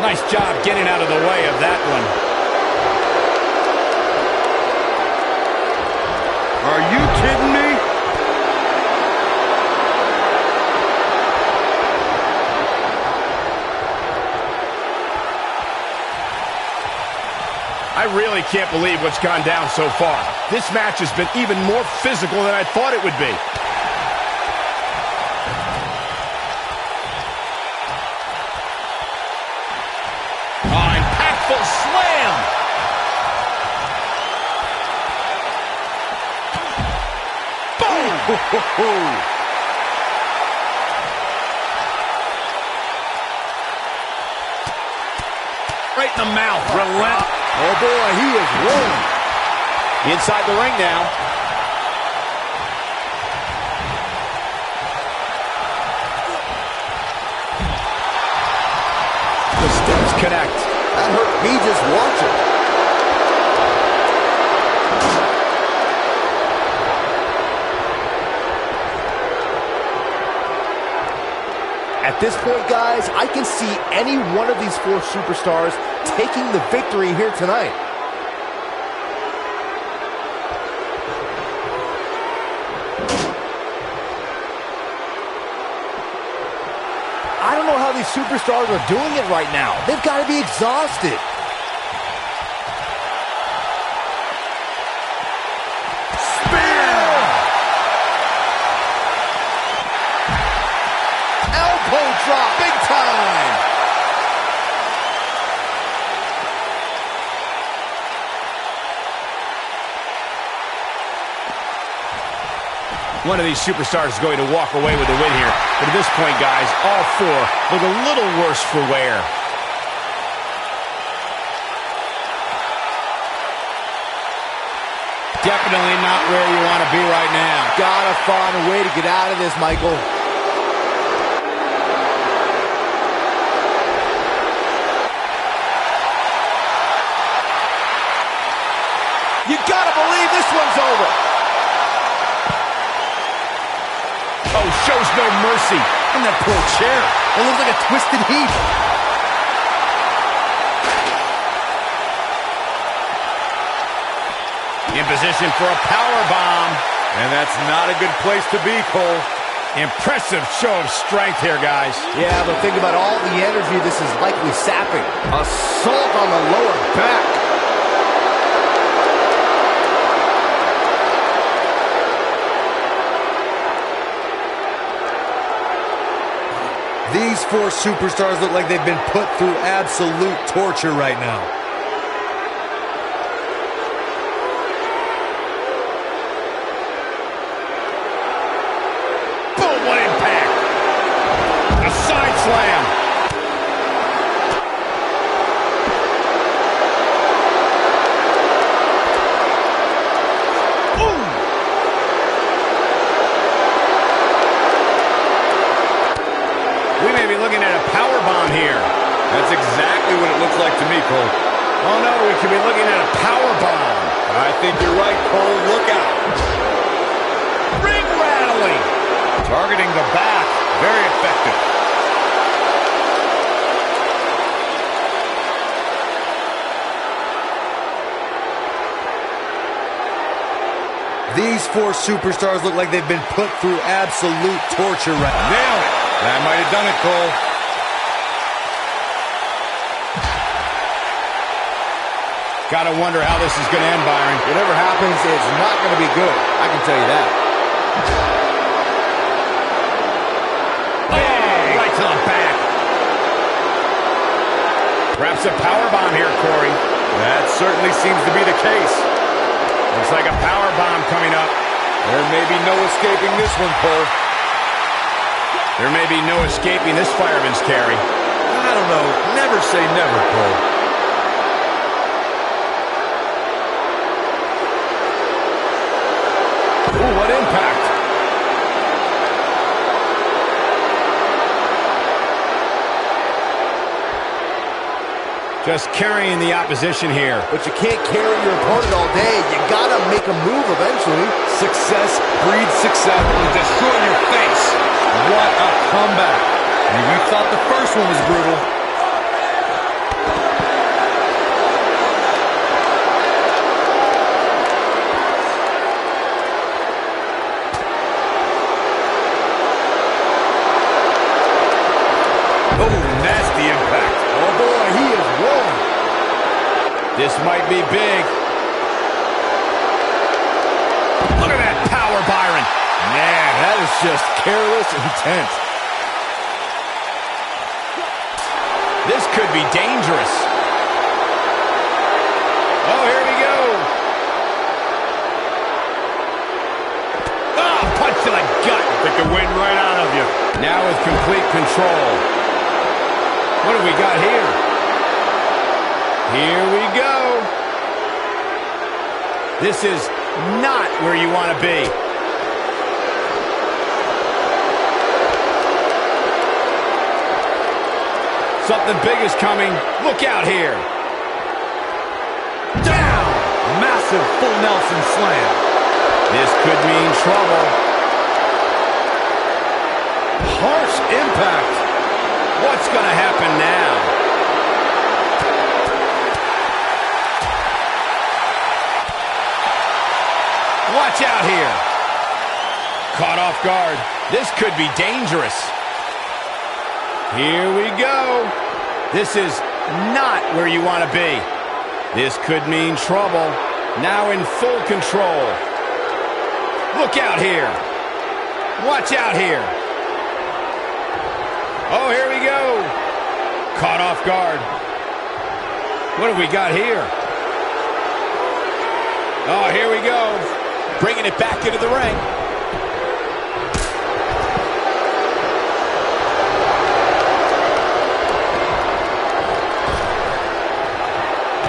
Nice job getting out of the way of that one. Are you kidding me? I really can't believe what's gone down so far. This match has been even more physical than I thought it would be. Impactful slam! Boom! Right in the mouth. Relent. Oh boy, he is rolling. Inside the ring now. The steps connect. That hurt me just watching. At this point, guys, I can see any one of these four superstars taking the victory here tonight. I don't know how these superstars are doing it right now. They've got to be exhausted. Drop, big time. One of these superstars is going to walk away with a win here. But at this point, guys, all four look a little worse for wear. Definitely not where you want to be right now. Gotta find a way to get out of this, Michael. You gotta believe this one's over. Oh, shows no mercy. And that poor chair. It looks like a twisted heap. In position for a power bomb. And that's not a good place to be, Cole. Impressive show of strength here, guys. Yeah, but think about all the energy this is likely sapping. Assault on the lower back. These four superstars look like they've been put through absolute torture right now. Boom, what impact. A side slam. We may be looking at a power bomb here. That's exactly what it looks like to me, Cole. Oh no, we could be looking at a power bomb. I think you're right, Cole. Look out. Ring rattling. Targeting the back. Very effective. These four superstars look like they've been put through absolute torture right now. Nailed it. That might have done it, Cole. Gotta wonder how this is gonna end, Byron. Whatever happens, it's not going to be good. I can tell you that. Oh, right to the back. Perhaps a power bomb here, Corey. That certainly seems to be the case. Looks like a power bomb coming up. There may be no escaping this one, Cole. There may be no escaping this fireman's carry. I don't know. Never say never, Cole. Ooh, what impact. Just carrying the opposition here. But you can't carry your opponent all day. You gotta make a move eventually. Success breeds success. Destroy your face. What a comeback. And you thought the first one was brutal. Oh, nasty impact. Oh boy, he is rolling. This might be big. Look at that power, Byron. Man, that is just careless intent. This could be dangerous. Oh, here we go. Ah, punch to the gut. Took the wind right out of you. Now with complete control. What do we got here? Here we go. This is not where you want to be. Something big is coming. Look out here. Down. Massive full Nelson slam. This could mean trouble. Harsh impact. What's going to happen now? Watch out here. Caught off guard. This could be dangerous. Here we go. This is not where you want to be. This could mean trouble. Now in full control. Look out here. Watch out here. Oh, here we go. Caught off guard. What do we got here? Oh, here we go. Bringing it back into the ring.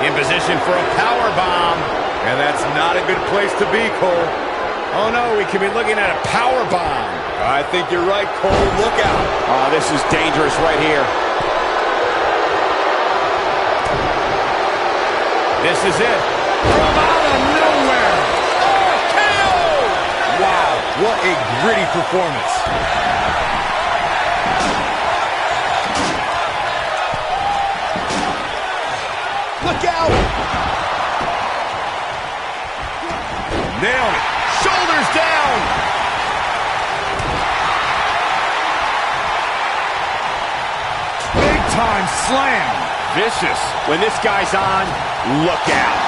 In position for a power bomb. And that's not a good place to be, Cole. Oh, no, we could be looking at a power bomb. I think you're right, Cole. Look out. Oh, this is dangerous right here. This is it. From out of nowhere. Oh, KO! Wow, what a gritty performance. Look out! Nailed it. Shoulders down. Big time slam. Vicious. When this guy's on, look out.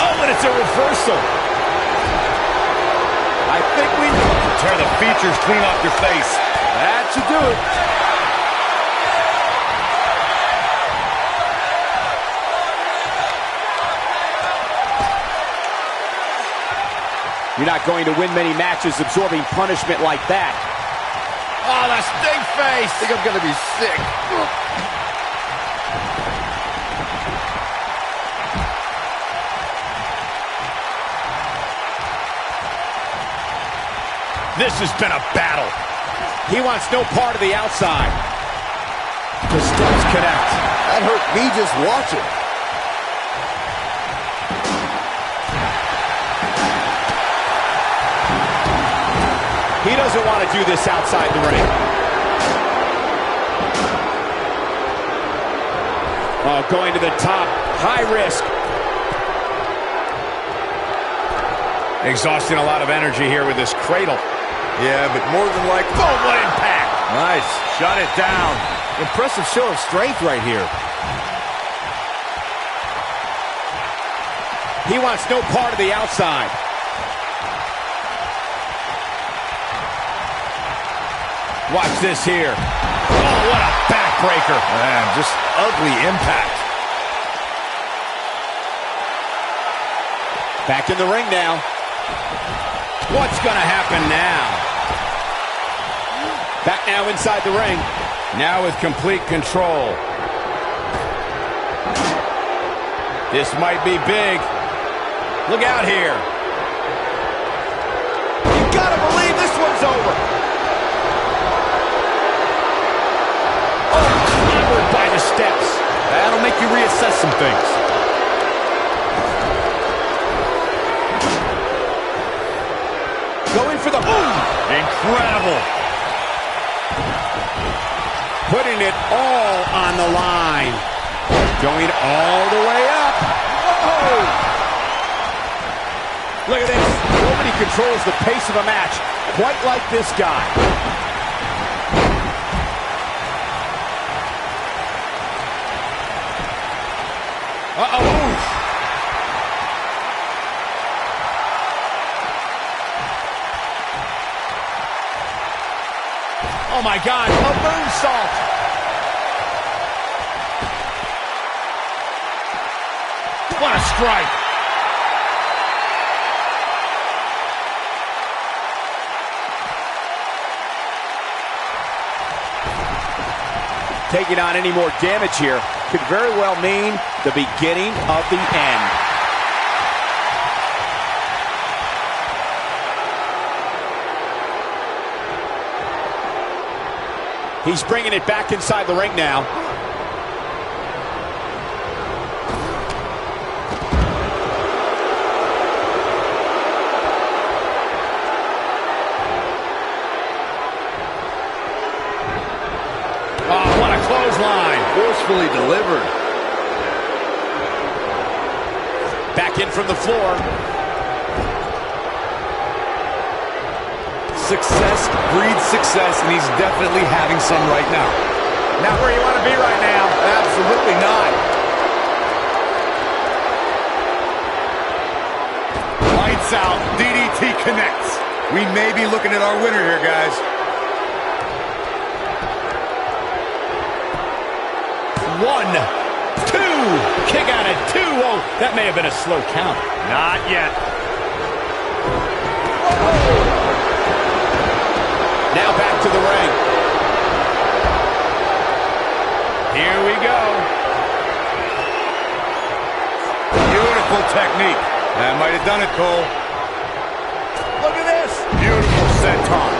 Oh, and it's a reversal. I think we know. Tear the features clean off your face. That should do it. You're not going to win many matches absorbing punishment like that. Oh, the stink face. I think I'm going to be sick. This has been a battle. He wants no part of the outside. The steps connect. That hurt me just watching. He doesn't want to do this outside the ring. Oh, going to the top. High risk. Exhausting a lot of energy here with this cradle. Yeah, but more than likely... Oh, what impact! Nice. Shut it down. Impressive show of strength right here. He wants no part of the outside. Watch this here. Oh, what a backbreaker. Man, just ugly impact. Back in the ring now. What's going to happen now? Back now inside the ring. Now with complete control. This might be big. Look out here. You gotta believe this one's over. Oh, clobbered by the steps. That'll make you reassess some things. Going for the boom. Incredible. Putting it all on the line. Going all the way up. Whoa! Look at this. Nobody controls the pace of a match quite like this guy. Uh-oh. Oh, my God. A moonsault. What a strike. Taking on any more damage here could very well mean the beginning of the end. He's bringing it back inside the ring now. Oh, what a clothesline. Forcefully delivered. Back in from the floor. Success breeds success, and he's definitely having some right now. Not where you want to be right now. Absolutely not. Lights out. DDT connects. We may be looking at our winner here, guys. One, two, kick out at 2. Oh, that may have been a slow count. Not yet. Now back to the ring. Here we go. Beautiful technique. That might have done it, Cole. Look at this. Beautiful senton.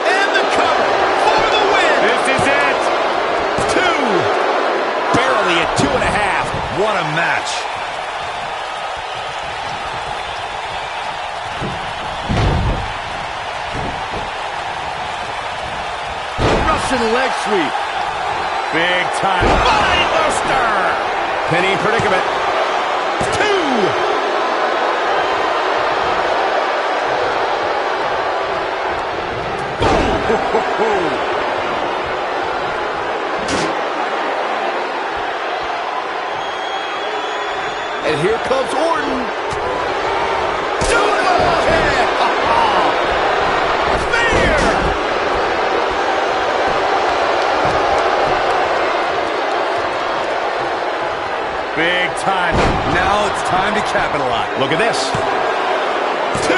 And the cover for the win. This is it. 2. Barely at 2.5. What a match. Russian leg sweep. Big time. Body buster. Penny predicament. 2. And here comes Orton. Big time. Now it's time to capitalize. Look at this. 2.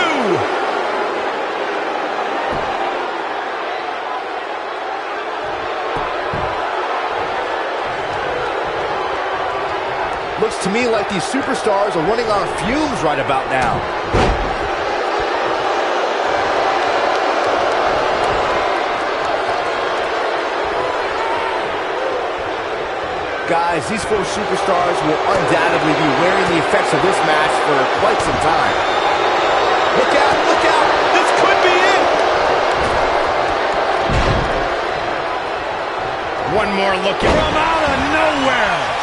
Looks to me like these superstars are running on fumes right about now. Guys, these 4 superstars will undoubtedly be wearing the effects of this match for quite some time. Look out, look out! This could be it! One more look at from out of nowhere.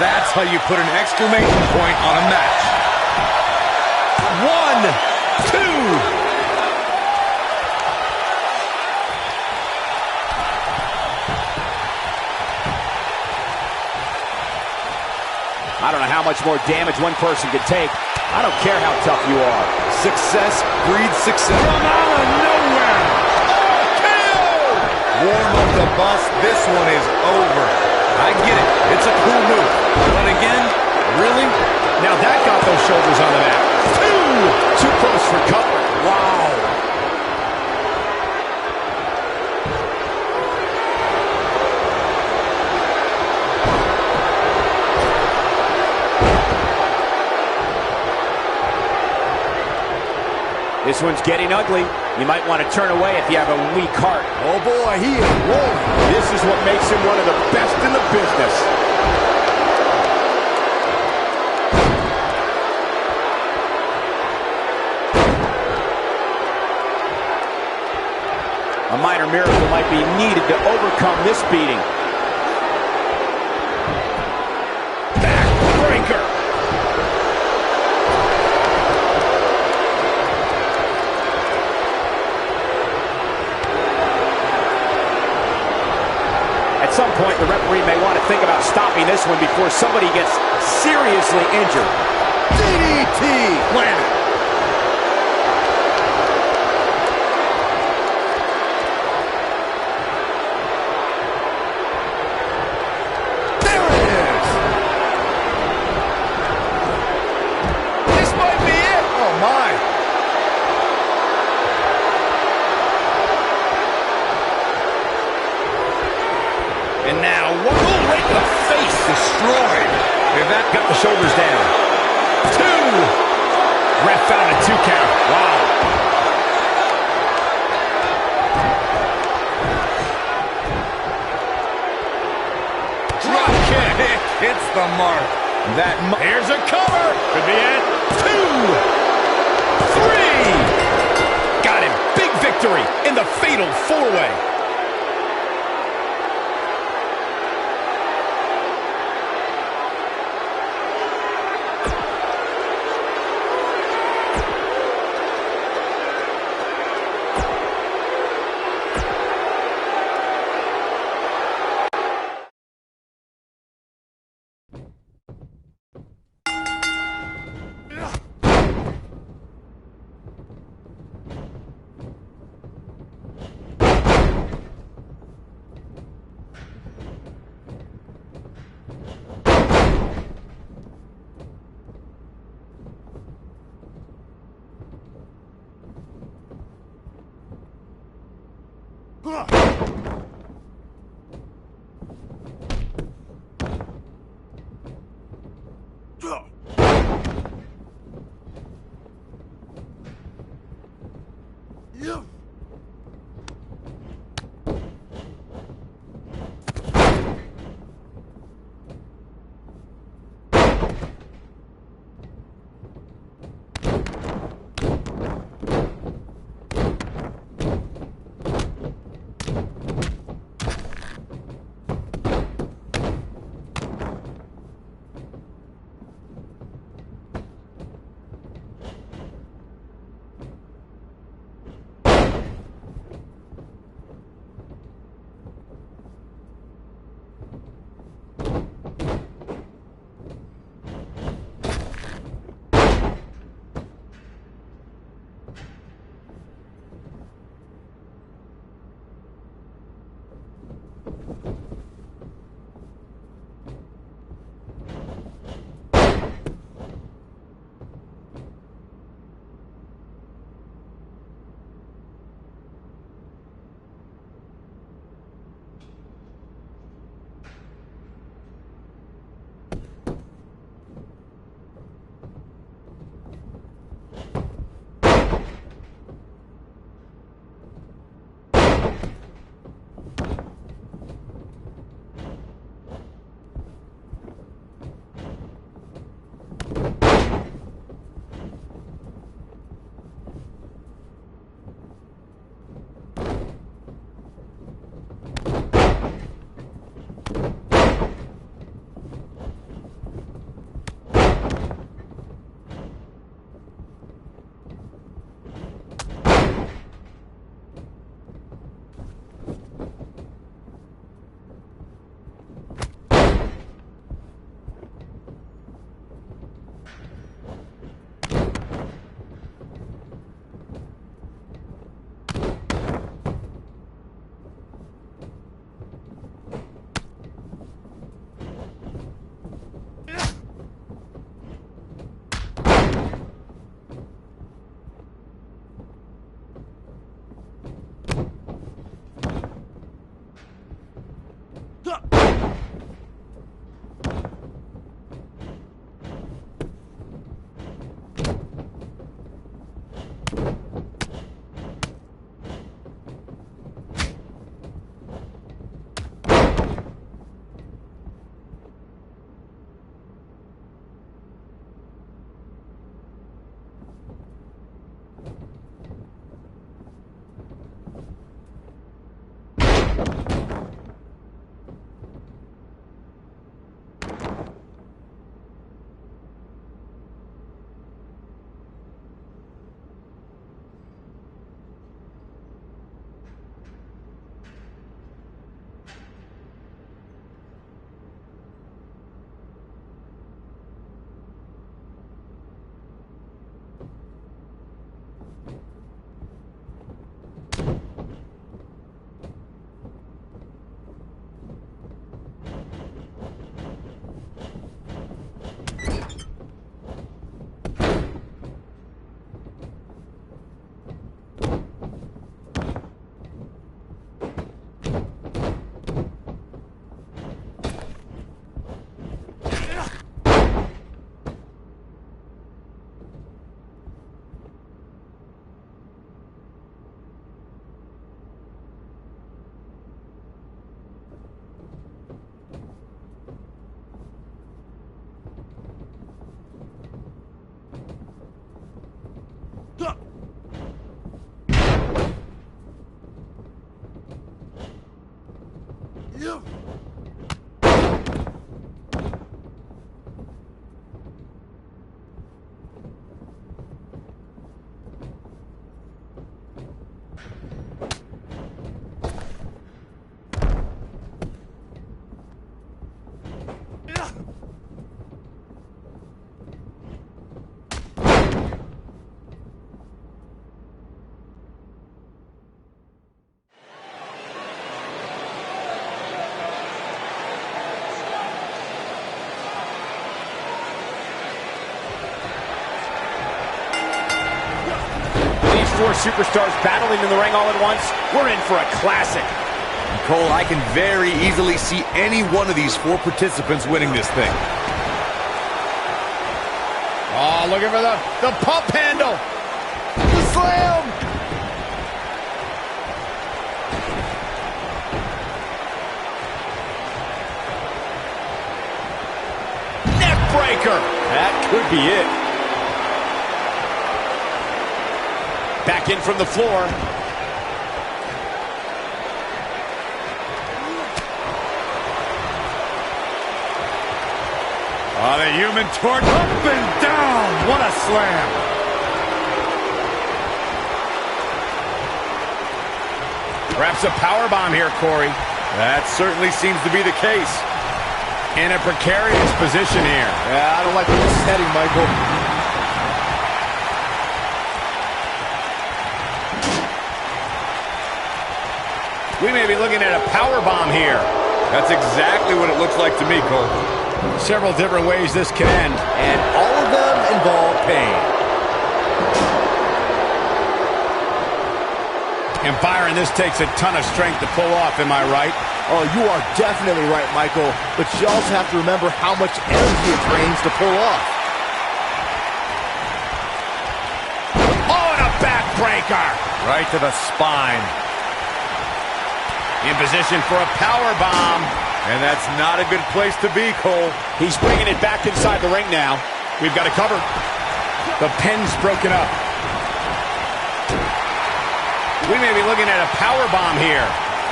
That's how you put an exclamation point on a match. 1, 2. I don't know how much more damage one person could take. I don't care how tough you are. Success breeds success. From out of nowhere. Warm up the bus. This one is over. I get it. It's a cool move. But again, really? Now that got those shoulders on the mat. 2. Too close for comfort. Wow. This one's getting ugly. You might want to turn away if you have a weak heart. Oh boy, he is rolling. This is what makes him one of the best in the business. A minor miracle might be needed to overcome this beating. Backbreaker. At some point, the referee may want to think about stopping this one before somebody gets seriously injured. DDT. Planted. And now, one right to the face, destroyed. If that got the shoulders down. 2. Ref found a 2 count. Wow. Drop kick. Hits the mark. Here's a cover. Could be it. 2. 3. Got him. Big victory in the fatal 4-way. 4 superstars battling in the ring all at once, we're in for a classic. Cole, I can very easily see any one of these 4 participants winning this thing. Oh, looking for the pump handle. The slam! Neck breaker. That could be it. Back in from the floor. Oh, the human torch. Up and down. What a slam. Perhaps a powerbomb here, Corey. That certainly seems to be the case. In a precarious position here. Yeah, I don't like where this is heading, Michael. We may be looking at a powerbomb here. That's exactly what it looks like to me, Cole. Several different ways this can end. And all of them involve pain. And Byron, this takes a ton of strength to pull off, am I right? Oh, you are definitely right, Michael. But you also have to remember how much energy it drains to pull off. Oh, and a backbreaker. Right to the spine. In position for a power bomb. And that's not a good place to be, Cole. He's bringing it back inside the ring now. We've got it covered. The pin's broken up. We may be looking at a power bomb here.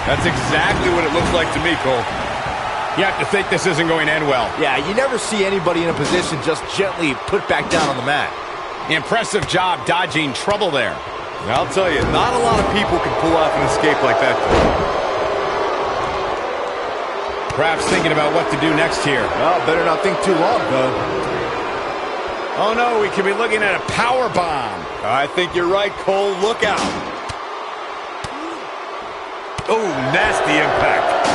That's exactly what it looks like to me, Cole. You have to think this isn't going to end well. Yeah, you never see anybody in a position just gently put back down on the mat. Impressive job dodging trouble there. Now, I'll tell you, not a lot of people can pull off an escape like that, Cole. Perhaps thinking about what to do next here. Well, better not think too long, though. Oh, no, we could be looking at a power bomb. I think you're right, Cole. Look out. Oh, nasty impact.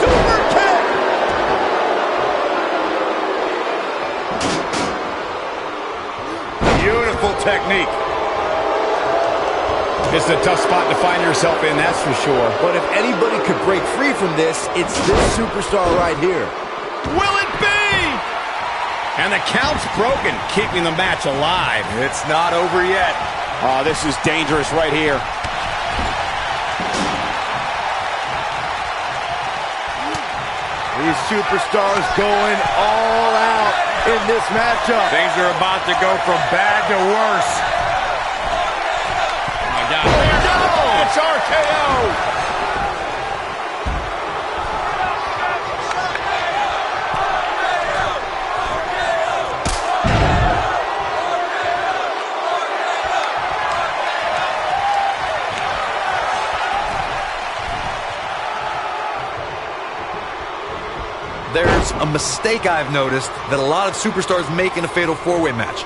Super kick! Beautiful technique. It's a tough spot to find yourself in, that's for sure. But if anybody could break free from this, it's this superstar right here. Will it be? And the count's broken, keeping the match alive. It's not over yet. Oh, this is dangerous right here. These superstars going all out in this matchup. Things are about to go from bad to worse. It's RKO! There's a mistake I've noticed that a lot of superstars make in a fatal 4-way match.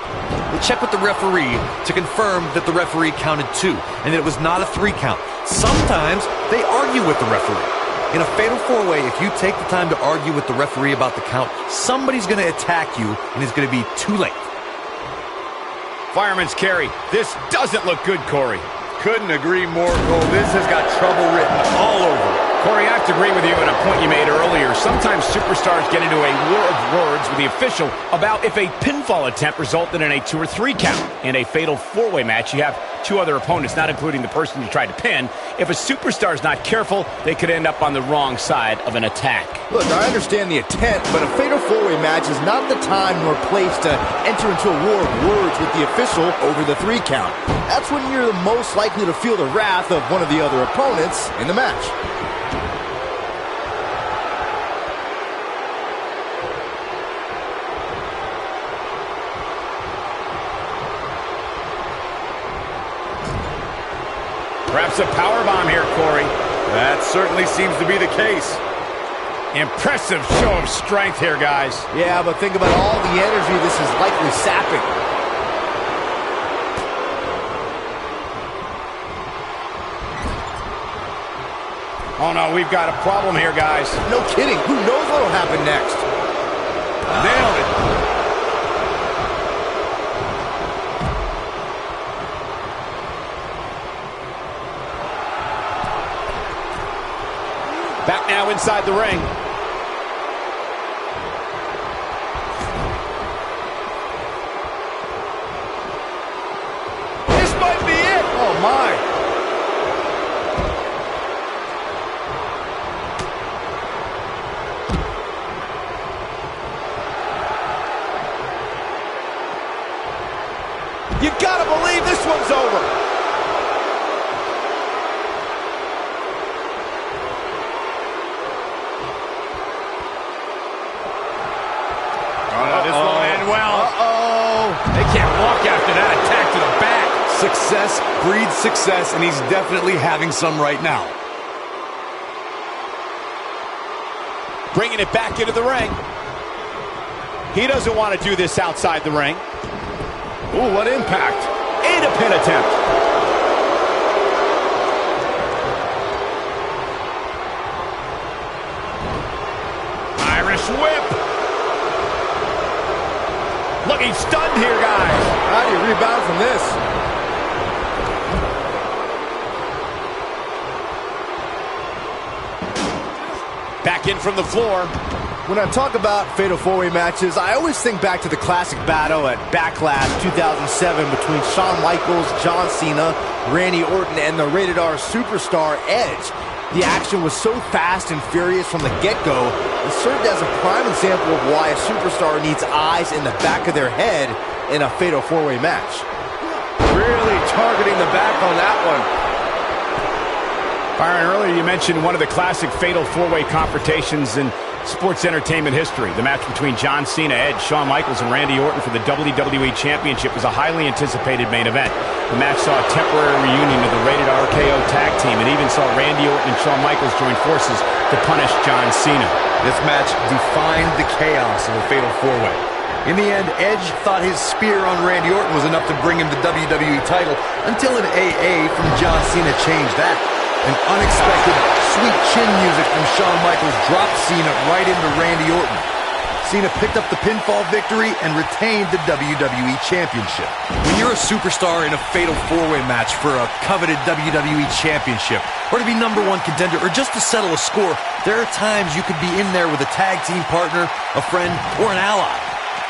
We'll check with the referee to confirm that the referee counted 2 and that it was not a 3 count. Sometimes they argue with the referee. In a fatal 4-way, if you take the time to argue with the referee about the count, somebody's going to attack you and it's going to be too late. Fireman's carry. This doesn't look good, Corey. Couldn't agree more, Cole. This has got trouble written all over it. Corey, I have to agree with you on a point you made earlier. Sometimes superstars get into a war of words with the official about if a pinfall attempt resulted in a 2 or 3 count. In a fatal 4-way match, you have 2 other opponents, not including the person you tried to pin. If a superstar's not careful, they could end up on the wrong side of an attack. Look, I understand the intent, but a fatal 4-way match is not the time nor place to enter into a war of words with the official over the 3 count. That's when you're the most likely to feel the wrath of one of the other opponents in the match. Perhaps a powerbomb here, Corey. That certainly seems to be the case. Impressive show of strength here, guys. Yeah, but think about all the energy this is likely sapping. Oh, no, we've got a problem here, guys. No kidding. Who knows what will happen next? Nailed it. inside the ring. This might be it. Oh, my. You gotta believe this one's over. This won't end well. They can't walk after that attack to the back. Success breeds success, and he's definitely having some right now. Bringing it back into the ring. He doesn't want to do this outside the ring. Ooh, what impact. And a pin attempt. Irish whip. Looking stunned here, guys. How do you rebound from this? Back in from the floor. When I talk about Fatal 4-Way matches, I always think back to the classic battle at Backlash 2007 between Shawn Michaels, John Cena, Randy Orton, and the Rated R superstar Edge. The action was so fast and furious from the get-go, it served as a prime example of why a superstar needs eyes in the back of their head in a Fatal 4-Way match. Really targeting the back on that one. Byron, earlier you mentioned one of the classic Fatal 4-Way confrontations in sports entertainment history. The match between John Cena, Edge, Shawn Michaels, and Randy Orton for the WWE Championship was a highly anticipated main event. The match saw a temporary reunion of the Rated RKO tag team and even saw Randy Orton and Shawn Michaels join forces to punish John Cena. This match defined the chaos of a Fatal 4-Way. In the end, Edge thought his spear on Randy Orton was enough to bring him the WWE title until an AA from John Cena changed that. An unexpected sweet chin music from Shawn Michaels dropped Cena right into Randy Orton. Cena picked up the pinfall victory and retained the WWE Championship. When you're a superstar in a Fatal 4-Way match for a coveted WWE Championship, or to be #1 contender, or just to settle a score, there are times you could be in there with a tag team partner, a friend, or an ally.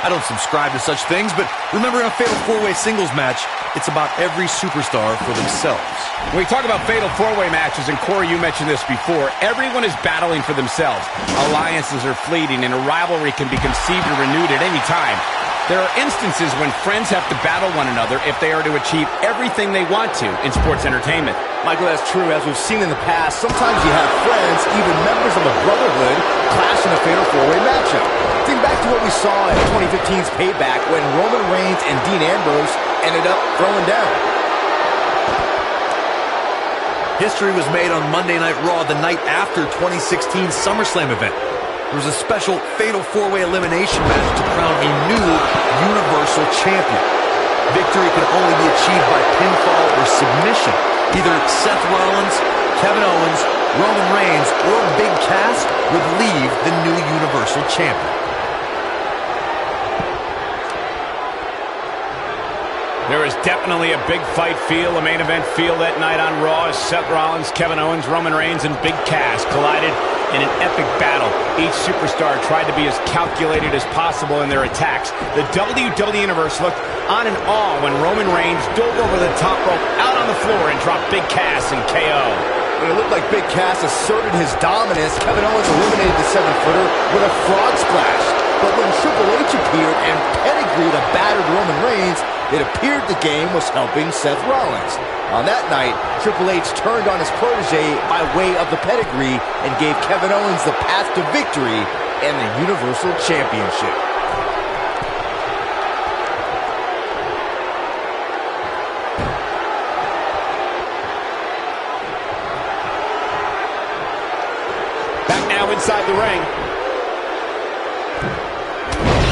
I don't subscribe to such things, but remember, in a Fatal 4-Way singles match, it's about every superstar for themselves. When we talk about Fatal 4-Way matches, and Corey, you mentioned this before, everyone is battling for themselves. Alliances are fleeting, and a rivalry can be conceived or renewed at any time. There are instances when friends have to battle one another if they are to achieve everything they want to in sports entertainment. Michael, that's true. As we've seen in the past, sometimes you have friends, even members of a brotherhood, clash in a Fatal 4-Way matchup. Think back to what we saw at 2015's Payback when Roman Reigns and Dean Ambrose ended up throwing down. History was made on Monday Night Raw the night after 2016's SummerSlam event. There was a special Fatal 4-Way elimination match to crown a new Universal Champion. Victory could only be achieved by pinfall or submission. Either Seth Rollins, Kevin Owens, Roman Reigns, or Big Cass would leave the new Universal Champion. There is definitely a big fight feel, a main event feel that night on Raw as Seth Rollins, Kevin Owens, Roman Reigns, and Big Cass collided in an epic battle. Each superstar tried to be as calculated as possible in their attacks. The WWE Universe looked on in awe when Roman Reigns dove over the top rope out on the floor and dropped Big Cass in KO. When it looked like Big Cass asserted his dominance, Kevin Owens eliminated the 7-footer with a frog splash. But when Triple H appeared and pedigreed a battered Roman Reigns, it appeared the game was helping Seth Rollins. On that night, Triple H turned on his protege by way of the pedigree and gave Kevin Owens the path to victory and the Universal Championship. Back now inside the ring.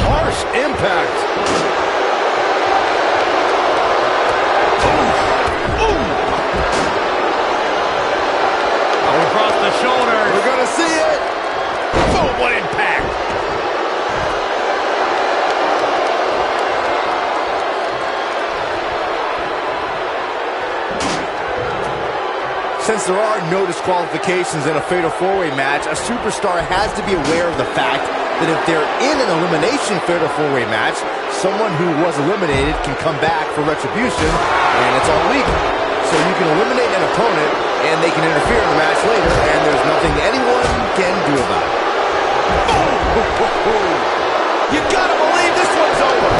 Harsh impact. Across the shoulders. We're going to see it. Boom, what impact. Since there are no disqualifications in a Fatal 4-Way match, a superstar has to be aware of the fact that if they're in an elimination Fatal 4-Way match, someone who was eliminated can come back for retribution, and it's all legal. So you can eliminate an opponent, and they can interfere in the match later, and there's nothing anyone can do about it. You gotta believe this one's over.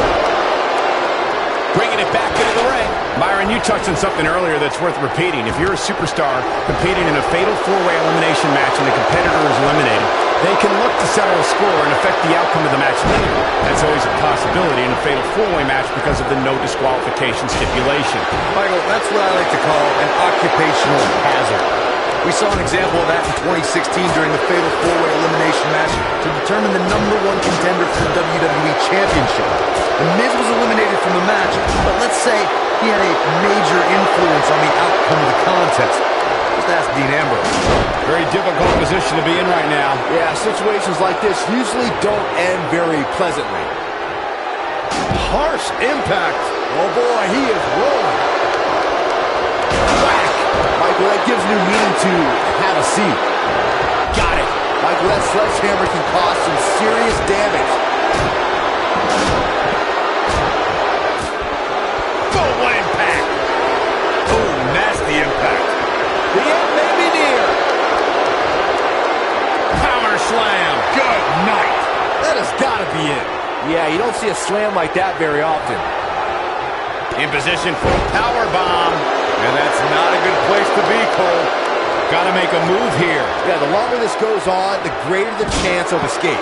Bringing it back into the ring. Byron, you touched on something earlier that's worth repeating. If you're a superstar competing in a Fatal 4-Way elimination match and the competitor is eliminated, they can look to settle a score and affect the outcome of the match later. That's always a possibility in a Fatal 4-Way match because of the no disqualification stipulation. Michael, that's what I like to call an occupational hazard. We saw an example of that in 2016 during the Fatal 4-Way elimination match to determine the #1 contender for the WWE Championship. The Miz was eliminated from the match, but let's say he had a major influence on the outcome of the contest. Just ask Dean Ambrose. Very difficult position to be in right now. Yeah, situations like this usually don't end very pleasantly. Harsh impact. Oh boy, he is rolling. Whack. Michael, that gives new meaning to have a seat. Got it. Michael, that sledgehammer can cause some serious damage. Oh, what impact! Oh, nasty impact. The end may be near. Power slam. Good night. That has got to be it. Yeah, you don't see a slam like that very often. In position for a power bomb. And that's not a good place to be, Cole. Got to make a move here. Yeah, the longer this goes on, the greater the chance of escape.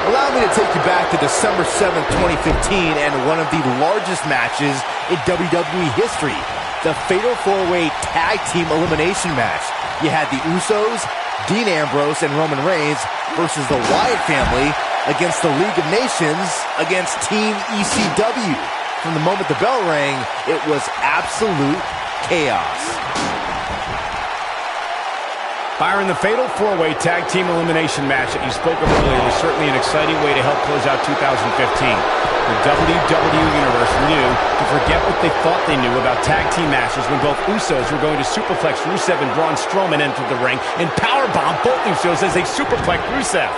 Allow me to take you back to December 7th, 2015, and one of the largest matches in WWE history, the Fatal 4-Way Tag Team Elimination match. You had the Usos, Dean Ambrose, and Roman Reigns versus the Wyatt family against the League of Nations against Team ECW. From the moment the bell rang, it was absolute chaos. Byron, the Fatal 4-Way Tag Team Elimination match that you spoke of earlier was certainly an exciting way to help close out 2015. The WWE Universe knew to forget what they thought they knew about tag team matches when both Usos were going to superplex Rusev and Braun Strowman entered the ring and powerbomb both Usos as they superplex Rusev.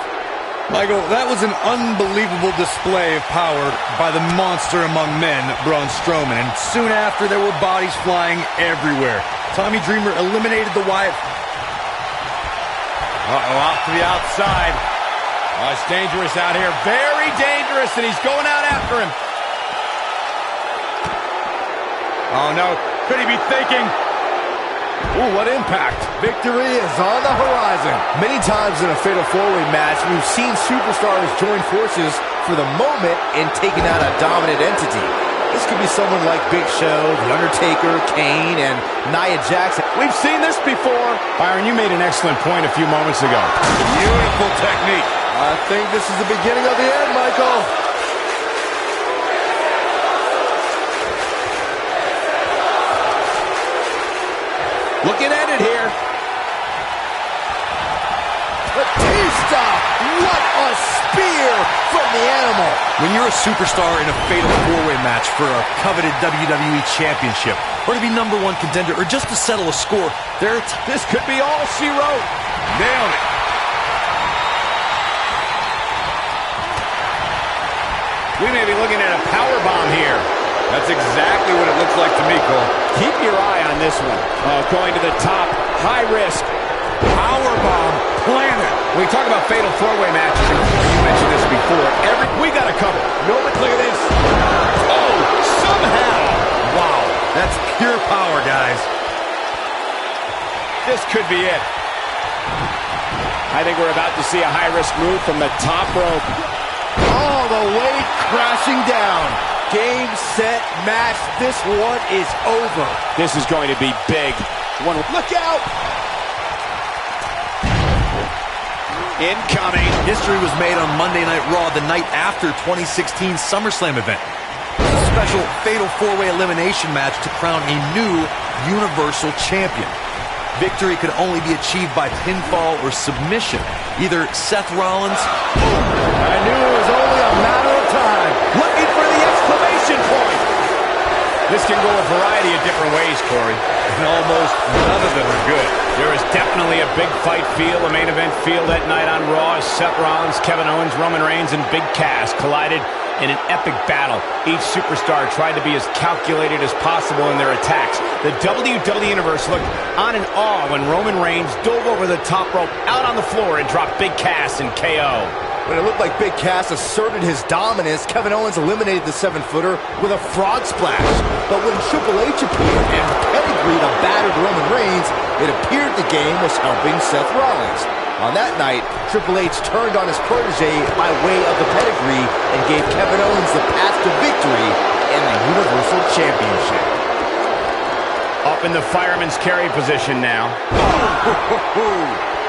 Michael, that was an unbelievable display of power by the monster among men, Braun Strowman. And soon after, there were bodies flying everywhere. Tommy Dreamer eliminated the Wyatt. Uh-oh, off to the outside. Oh, it's dangerous out here. Very dangerous, and he's going out after him. Oh, no. Could he be thinking? Ooh, what impact. Victory is on the horizon. Many times in a Fatal 4-Way match, we've seen superstars join forces for the moment in taking out a dominant entity. This could be someone like Big Show, The Undertaker, Kane, and Nia Jax. We've seen this before. Byron, you made an excellent point a few moments ago. Beautiful technique. I think this is the beginning of the end, Michael. Looking at it here. Batista! What a spear from the animal! When you're a superstar in a Fatal 4-Way match for a coveted WWE Championship, or to be #1 contender, or just to settle a score, This could be all she wrote. Nailed it. We may be looking at a power bomb here. That's exactly what it looks like to me, Cole. Keep your eye on this one. Oh, going to the top. High risk. Power bomb planet. When we talk about Fatal 4-Way matches, you mentioned this before, we got to cover. No, but look at this. Oh, somehow. Wow, that's pure power, guys. This could be it. I think we're about to see a high-risk move from the top rope. All the way crashing down. Game, set, match. This one is over. This is going to be big. Look out! Incoming. History was made on Monday Night Raw, the night after 2016 SummerSlam event. It was a special Fatal 4-Way elimination match to crown a new Universal Champion. Victory could only be achieved by pinfall or submission. Either Seth Rollins... I knew it was only a matter of time. Looking for the exclamation point. This can go a variety of different ways, Corey. And almost none of them are good. There is definitely a big fight feel, a main event feel that night on Raw as Seth Rollins, Kevin Owens, Roman Reigns, and Big Cass collided in an epic battle. Each superstar tried to be as calculated as possible in their attacks. The WWE Universe looked on in awe when Roman Reigns dove over the top rope out on the floor and dropped Big Cass in KO. When it looked like Big Cass asserted his dominance, Kevin Owens eliminated the 7-footer with a frog splash. But when Triple H appeared and pedigreed a battered Roman Reigns, it appeared the game was helping Seth Rollins. On that night, Triple H turned on his protege by way of the pedigree and gave Kevin Owens the path to victory and the Universal Championship. Up in the fireman's carry position now.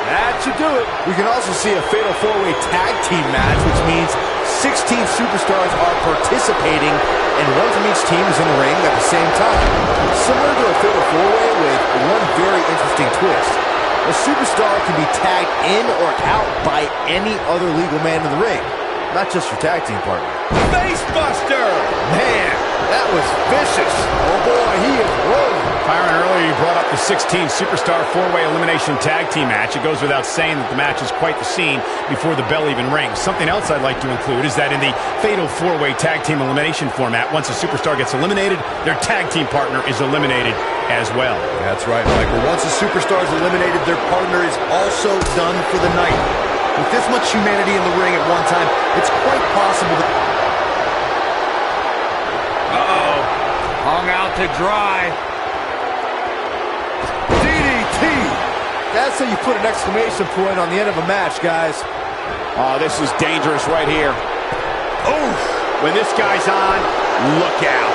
That should do it. We can also see a fatal 4-way tag team match, which means 16 superstars are participating, and one from each team is in the ring at the same time. Similar to a fatal 4-way with one very interesting twist. A superstar can be tagged in or out by any other legal man in the ring, not just your tag team partner. Facebuster! Man, that was vicious. Oh boy, he is rolling. Byron, earlier you brought up the 16 superstar 4-way elimination tag team match. It goes without saying that the match is quite the scene before the bell even rings. Something else I'd like to include is that in the fatal 4-way tag team elimination format, once a superstar gets eliminated, their tag team partner is eliminated as well. That's right, Michael. Once a superstar is eliminated, their partner is also done for the night. With this much humanity in the ring at one time, it's quite possible that... Uh-oh. Hung out to dry. That's how you put an exclamation point on the end of a match, guys. Oh, this is dangerous right here. Oh, when this guy's on, look out.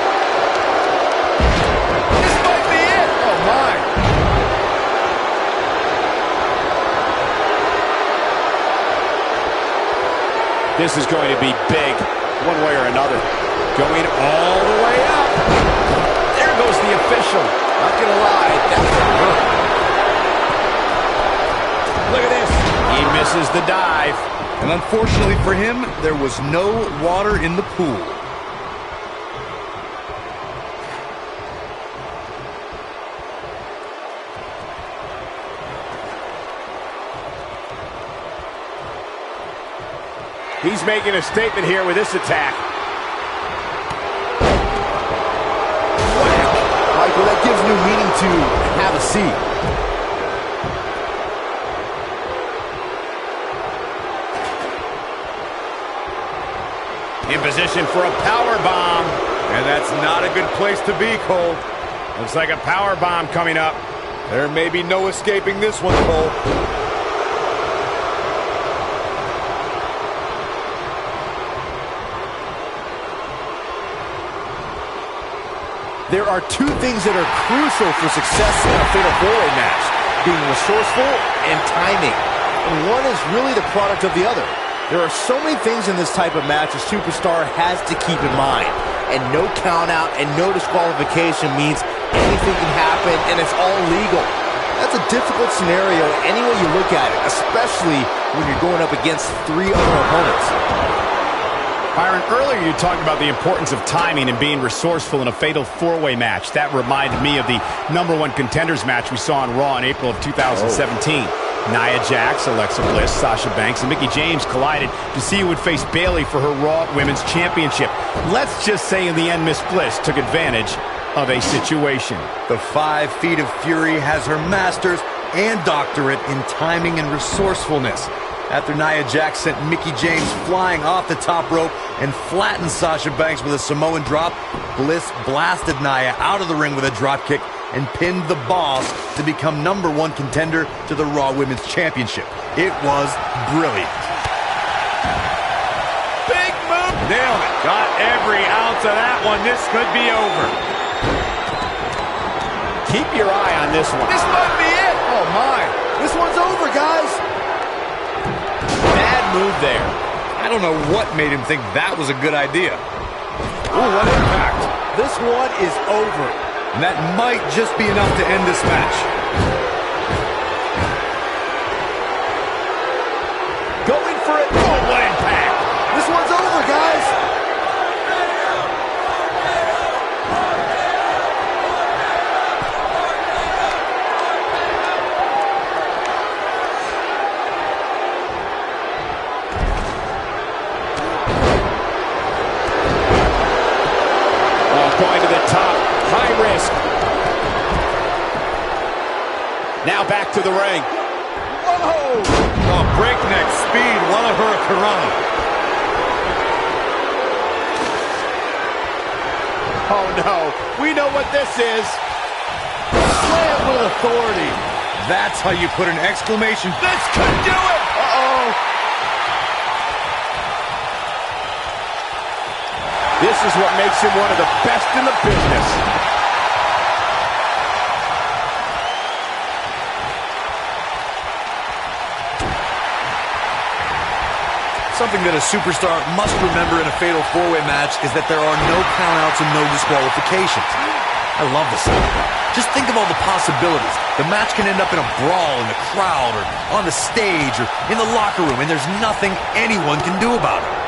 This might be it. Oh, my. This is going to be big, one way or another. Going all the way up. There goes the official. Not gonna lie, that hurt. Look at this. He misses the dive. And unfortunately for him, there was no water in the pool. He's making a statement here with this attack. Michael, that gives new meaning to have a seat. In position for a power bomb. And that's not a good place to be, Cole. Looks like a power bomb coming up. There may be no escaping this one, Cole. There are two things that are crucial for success in a fatal 4-way match: being resourceful and timing. And one is really the product of the other. There are so many things in this type of match a superstar has to keep in mind. And no count out and no disqualification means anything can happen and it's all legal. That's a difficult scenario any way you look at it, especially when you're going up against 3 other opponents. Byron, earlier you talked about the importance of timing and being resourceful in a fatal 4-way match. That reminded me of the #1 contenders match we saw on Raw in April of 2017. Nia Jax, Alexa Bliss, Sasha Banks, and Mickie James collided to see who would face Bayley for her Raw Women's Championship. Let's just say in the end, Miss Bliss took advantage of a situation. The 5 Feet of Fury has her master's and doctorate in timing and resourcefulness. After Nia Jax sent Mickie James flying off the top rope and flattened Sasha Banks with a Samoan drop, Bliss blasted Nia out of the ring with a dropkick and pinned the Boss to become #1 contender to the Raw Women's Championship. It was brilliant. Big move. Nailed it. Got every ounce of that one. This could be over. Keep your eye on this one. This might be it. Oh, my. This one's over, guys. Bad move there. I don't know what made him think that was a good idea. Ooh, what impact. This one is over. And that might just be enough to end this match. Going for it. Oh, what impact. This one's over, guys. back to the ring. Whoa! Oh, breakneck speed. What a hurricanrana. Oh, no. We know what this is. Slam with authority. That's how you put an exclamation. This could do it. Uh-oh. This is what makes him one of the best in the business. Something that a superstar must remember in a fatal four-way match is that there are no countouts and no disqualifications. I love the sound of that. Just think of all the possibilities. The match can end up in a brawl in the crowd or on the stage or in the locker room, and there's nothing anyone can do about it.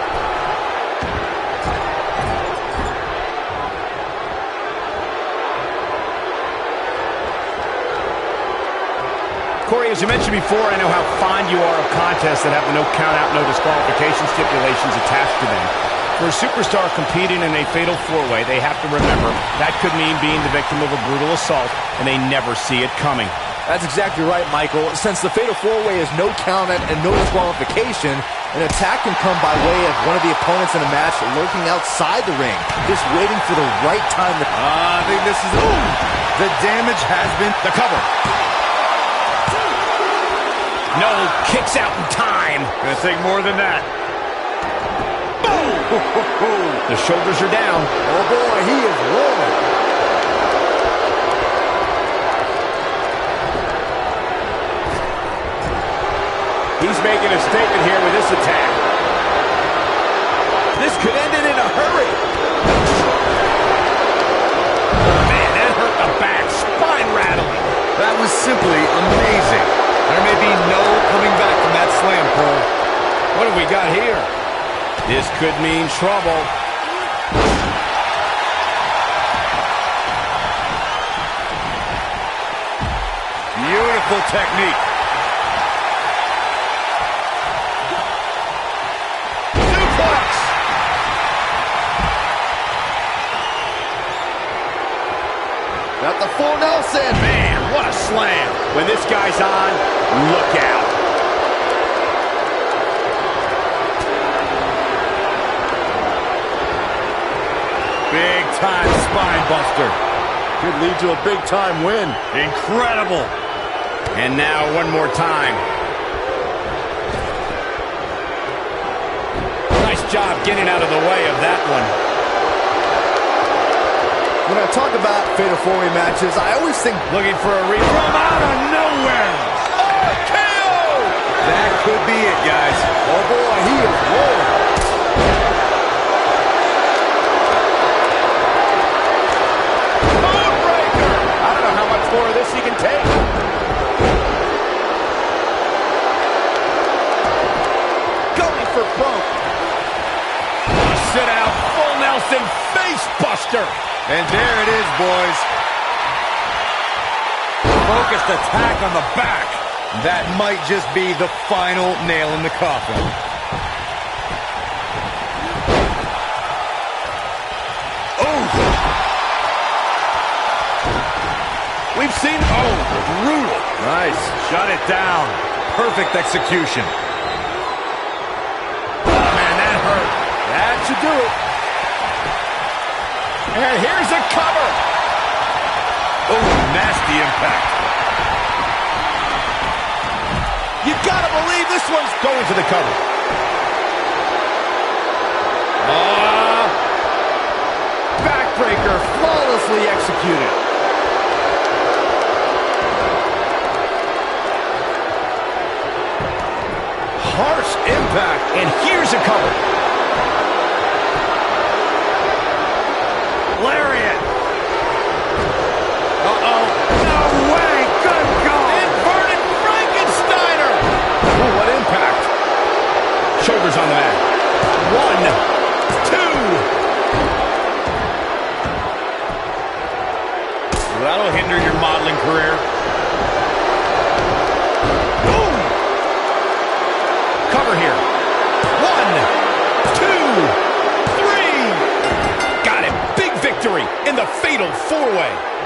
Corey, as you mentioned before, I know how fond you are of contests that have the no count-out, no disqualification stipulations attached to them. For a superstar competing in a fatal four-way, they have to remember that could mean being the victim of a brutal assault, and they never see it coming. That's exactly right, Michael. Since the fatal four-way is no count-out and no disqualification, an attack can come by way of one of the opponents in a match lurking outside the ring, just waiting for the right time to... I think this is... Ooh, the damage has been... The cover. No, kicks out in time. Gonna take more than that. Boom! The shoulders are down. Oh, boy, he is rolling. He's making a statement here with this attack. This could end it in a hurry. Man, that hurt the back. Spine rattling. That was simply amazing. There may be no coming back from that slam, Cole. What have we got here? This could mean trouble. Beautiful technique. Suplex! Got the full Nelson. Man, what a slam. When this guy's on, look out. Big time spine buster. Could lead to a big time win. Incredible. And now one more time. Nice job getting out of the way of that one. When I talk about fatal four-way matches, I always think Looking for a read from out of nowhere. KO! That could be it, guys. oh boy, he is rolling. Bonebreaker! I don't know how much more of this he can take. Going for broke. Sit out, full Nelson face buster. And there it is, boys. Focused attack on the back. That might just be the final nail in the coffin. Oh! We've seen... Oh, brutal. Nice. Shut it down. Perfect execution. Oh, man, that hurt. That should do it. And here's a cover. Oh, nasty impact. You gotta believe this one's Going for the cover. backbreaker, flawlessly executed. Harsh impact. And here's a cover. Lariat. Uh-oh. No way. Good God. Inverted Frankensteiner. Ooh, what impact. Shoulders on the mat. 1, 2. That'll hinder your modeling career. Boom. Cover here. 1, 2, 3. Got it. Big victory in the fatal four-way.